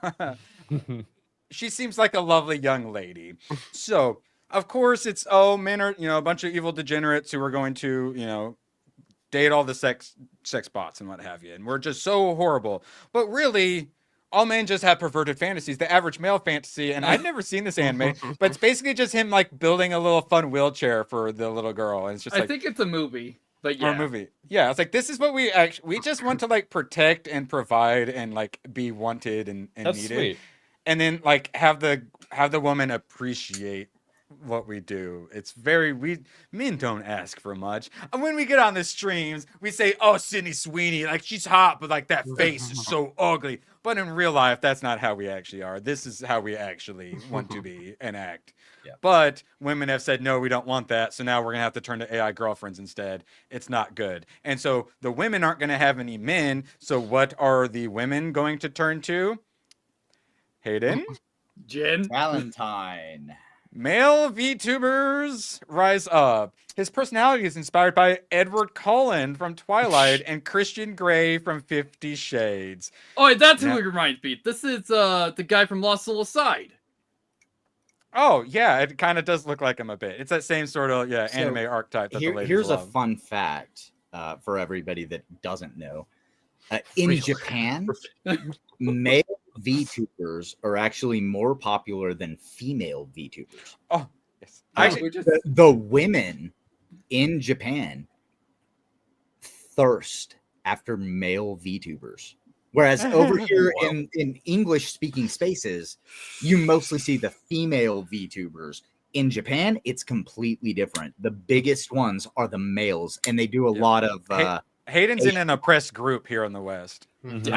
She seems like a lovely young lady. So, of course, it's men are a bunch of evil degenerates who are going to date all the sex bots and what have you, and we're just so horrible. But really, all men just have perverted fantasies. The average male fantasy, and I've never seen this anime, but it's basically just him like building a little fun wheelchair for the little girl, and it's just. I think it's a movie, but yeah, or a movie. Yeah, it's like this is what we just want to like protect and provide and like be wanted and That's needed, sweet. and then like have the woman appreciate what we do. It's men don't ask for much. And when we get on the streams, we say, "Oh, Sydney Sweeney, like she's hot, but like that face is so ugly." But in real life, that's not how we actually are. This is how we actually want to be and act. Yeah. But women have said, no, we don't want that. So now we're going to have to turn to AI girlfriends instead. It's not good. And so the women aren't going to have any men. So what are the women going to turn to? Hayden? Jen? Valentine. Male VTubers rise up. His personality is inspired by Edward Cullen from Twilight and Christian Grey from 50 Shades. Oh, that's who it reminds me. This is the guy from Lost Soul Aside. Oh, yeah, it kind of does look like him a bit. It's that same sort of anime archetype that the ladies here's love. a fun fact for everybody that doesn't know. In Japan, male VTubers are actually more popular than female VTubers. Oh, yes. The women in Japan thirst after male VTubers. Whereas over here in English-speaking spaces, you mostly see the female VTubers. In Japan, it's completely different. The biggest ones are the males, and they do a lot of... Hayden's in an oppressed group here in the West. Mm-hmm.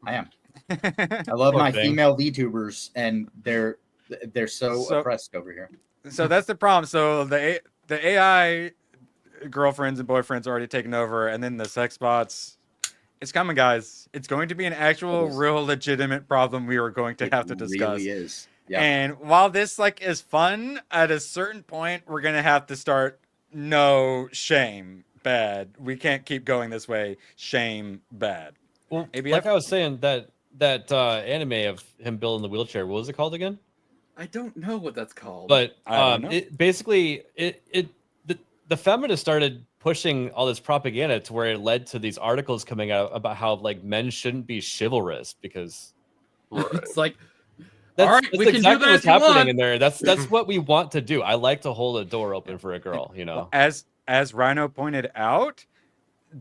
I am. I love my female VTubers, and they're so oppressed over here. So that's the problem. So the AI girlfriends and boyfriends are already taken over, and then the sex bots. It's coming, guys. It's going to be an actual, real, legitimate problem we are going to have to discuss. It really is. Yeah. And while this is fun, at a certain point, we're gonna have to start. No, shame, bad. We can't keep going this way. Shame, bad. Well, ABF? like I was saying, that anime of him building the wheelchair. What was it called again? I don't know what that's called. But I don't know. The feminists started pushing all this propaganda to where it led to these articles coming out about how like men shouldn't be chivalrous because it's like that's, all right, that's we can exactly do that what's if you happening want. in there. That's what we want to do. I like to hold a door open for a girl, As Rhino pointed out,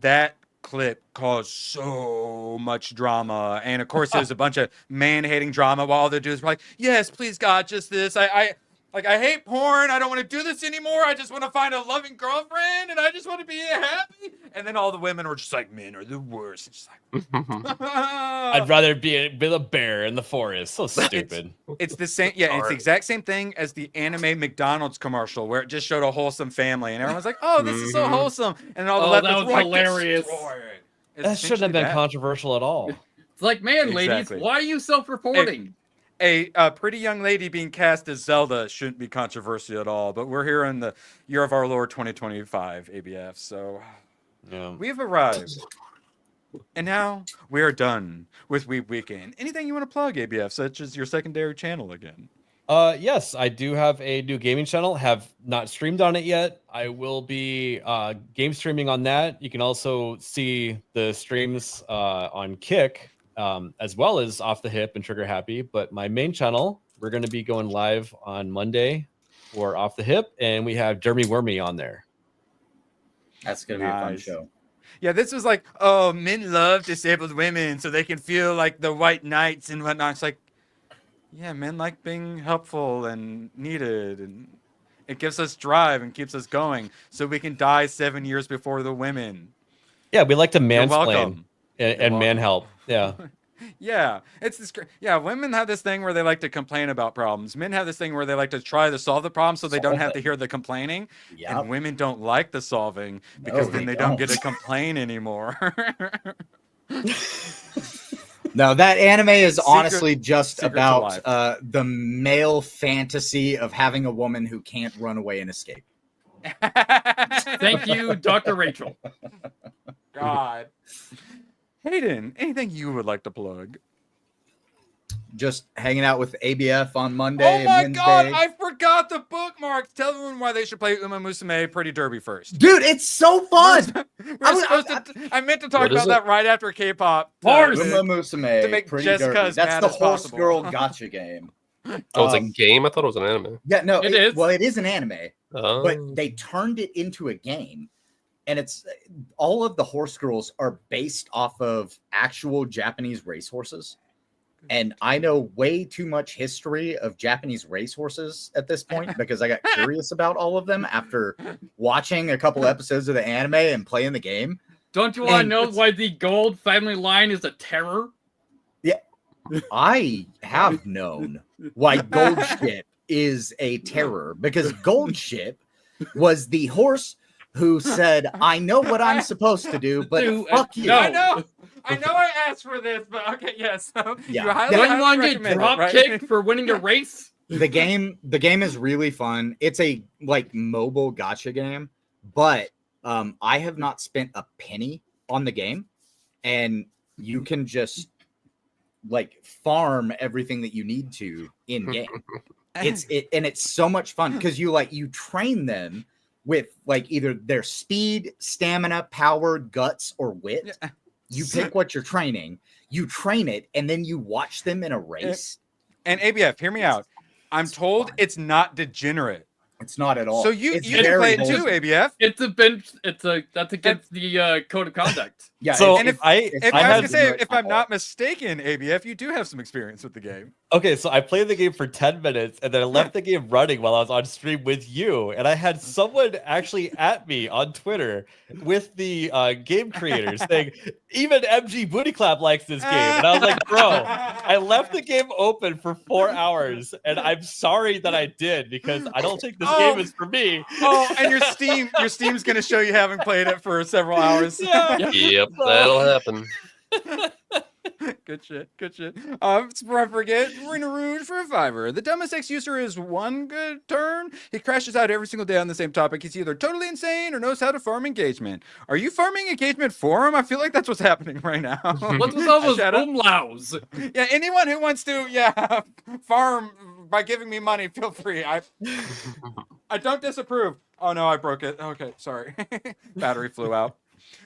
that clip caused so much drama, and of course, there's a bunch of man-hating drama while all the dudes were like, "Yes, please God, just this. I hate porn. I don't want to do this anymore. I just want to find a loving girlfriend, and I just want to be happy." And then all the women were just like, "Men are the worst." It's just like, I'd rather be a bear in the forest. So stupid. It's the same. Yeah, it's the exact same thing as the anime McDonald's commercial where it just showed a wholesome family, and everyone's like, "Oh, this is so wholesome," and then all the left that was hilarious. That shouldn't have been controversial at all. It's like, man, ladies, why are you self-reporting? A pretty young lady being cast as Zelda shouldn't be controversial at all, but we're here in the year of our Lord 2025 ABF, so we've arrived. And now we are done with Weeb Weekend. Anything you want to plug, ABF, such as your secondary channel again? Yes, I do have a new gaming channel. Have not streamed on it yet. I will be game streaming on that. You can also see the streams on Kick, as well as Off the Hip and Trigger Happy. But my main channel, we're going to be going live on Monday for Off the Hip, and we have Jeremy Wormy on there. That's going to be a fun show. Yeah, this was like, oh, men love disabled women so they can feel like the white knights and whatnot. It's like, yeah, men like being helpful and needed, and it gives us drive and keeps us going so we can die 7 years before the women. Yeah, we like to mansplain and man help. Yeah. Yeah, it's this. Yeah, women have this thing where they like to complain about problems. Men have this thing where they like to try to solve the problem so they don't have to hear the complaining. Yep. And women don't like the solving because then they don't get to complain anymore. No, that anime is honestly just about the male fantasy of having a woman who can't run away and escape. Thank you, Dr. Rachel. God. Hayden, anything you would like to plug? Just hanging out with ABF on Monday. Oh my and God, Wednesday. I forgot the bookmarks. Tell everyone why they should play Uma Musume Pretty Derby first. Dude, it's so fun. I meant to talk about that right after K-pop. Uma Musume to make Pretty Jessica Derby. as That's mad the as horse possible. girl gotcha game. Oh, it's a game? I thought it was an anime. Yeah, no, It is. Well, it is an anime, Oh. but they turned it into a game. And it's all of the horse girls are based off of actual Japanese racehorses. And I know way too much history of Japanese racehorses at this point because I got curious about all of them after watching a couple episodes of the anime and playing the game. Don't you want to know why the Gold family line is a terror? Yeah, I have known why Gold Ship is a terror because Gold Ship was the horse who said, "I know what I'm supposed to do, but fuck you." No. I know I asked for this, but okay, yes. So Yeah. you highly, Don't you highly want to get recommend it, drop right? kicked for winning a race? The game is really fun. It's a mobile gotcha game, but I have not spent a penny on the game, and you can just farm everything that you need to in game. It's so much fun because you train them with either their speed, stamina, power, guts, or wit. Yeah. You pick what you're training, you train it, and then you watch them in a race. And ABF, hear me out. I'm told it's not degenerate. It's not at all. So you It's can very play it wholesome. too, ABF. That's against the code of conduct. Yeah. So And if I was gonna say, if I'm not mistaken, ABF, you do have some experience with the game. Okay, so I played the game for 10 minutes and then I left the game running while I was on stream with you. And I had someone actually at me on Twitter with the game creators saying, even MG Booty Clap likes this game. And I was like, bro, I left the game open for 4 hours and I'm sorry that I did because I don't think this game is for me. Oh, and your Steam's gonna show you having played it for several hours. Yeah. Yep, that'll happen. Good shit. Before I forget, Marina Rouge for a $5. The dumbest X user is one good turn. He crashes out every single day on the same topic. He's either totally insane or knows how to farm engagement. Are you farming engagement for him? I feel like that's what's happening right now. What's with all those umlauts? Yeah, anyone who wants to, farm by giving me money, feel free. I don't disapprove. Oh no, I broke it. Okay, sorry. Battery flew out.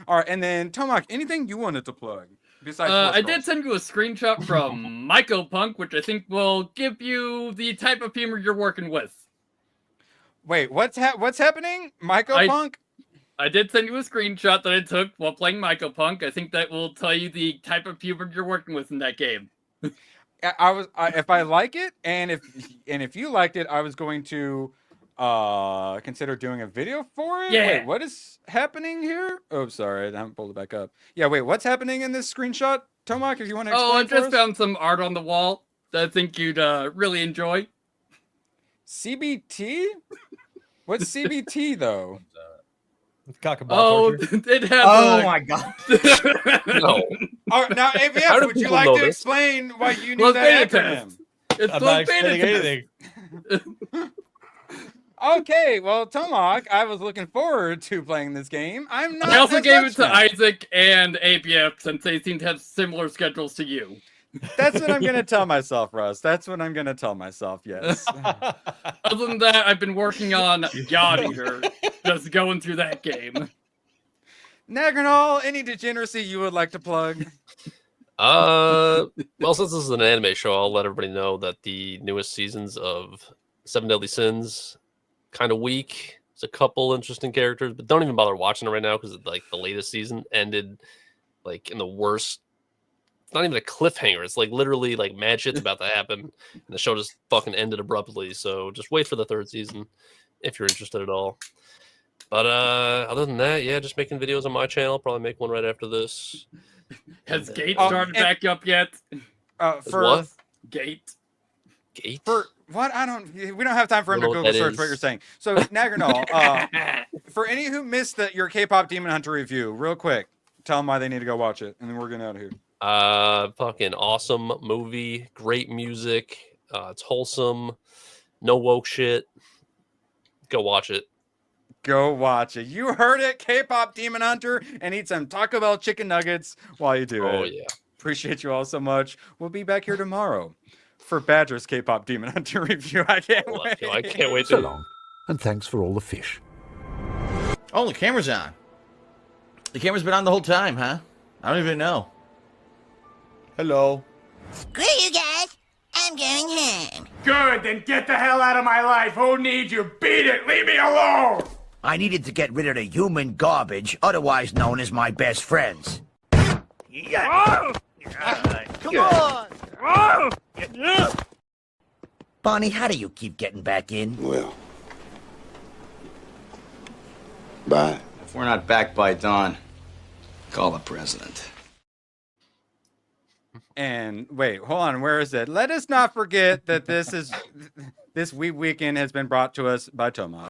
All right, and then Tomak, anything you wanted to plug? Besides I did send you a screenshot from Michael Punk, which I think will give you the type of humor you're working with. Wait, what's happening? Michael Punk? I did send you a screenshot that I took while playing Mycopunk. I think that will tell you the type of humor you're working with in that game. If I like it, and if you liked it, I was going to consider doing a video for it. Yeah. Wait, what is happening here? Oh, sorry, I haven't pulled it back up. Yeah, wait, what's happening in this screenshot, Tomak? If you want to explain. I just found some art on the wall that I think you'd really enjoy. CBT? What's CBT though? It had. Oh my god! No. Oh, now, AVF, would you like to explain why you need that acronym? It's not explaining anything. Okay, well, Tomak, I was looking forward to playing this game. I'm not. I also as gave much it to now. Isaac and ABF since they seem to have similar schedules to you. That's what I'm gonna tell myself, Russ. That's what I'm gonna tell myself. Yes. Other than that, I've been working on God Eater, just going through that game. Nagranol, any degeneracy you would like to plug? Well, since this is an anime show, I'll let everybody know that the newest seasons of Seven Deadly Sins kind of weak. There's a couple interesting characters, but don't even bother watching it right now because like the latest season ended like in the worst. It's not even a cliffhanger. It's like literally like mad shit's about to happen, and the show just fucking ended abruptly. So just wait for the third season if you're interested at all. But other than that, yeah, just making videos on my channel. Probably make one right after this. Has Gate started back up yet? For what? Gate. For what? We don't have time for him to Know what Google that search is. what you're saying. So Nagranol, for any who missed your Kpop Demon Hunter review, real quick, tell them why they need to go watch it, and then we're getting out of here. Fucking awesome movie, great music. It's wholesome, no woke shit. Go watch it. Go watch it. You heard it, Kpop Demon Hunter, and eat some Taco Bell chicken nuggets while you do it. Oh yeah. Appreciate you all so much. We'll be back here tomorrow for Badger's Kpop Demon Hunter review. I can't wait. I can't wait So to. long, and thanks for all the fish. Oh, the camera's on. The camera's been on the whole time, huh? I don't even know. Hello. Screw you guys. I'm going home. Good, then get the hell out of my life. Who needs you? Beat it. Leave me alone. I needed to get rid of the human garbage, otherwise known as my best friends. Come on. Bonnie, how do you keep getting back in? Well, bye. If we're not back by dawn, call the president. And wait, hold on. Where is it? Let us not forget that this Weeb Weekend has been brought to us by Toma.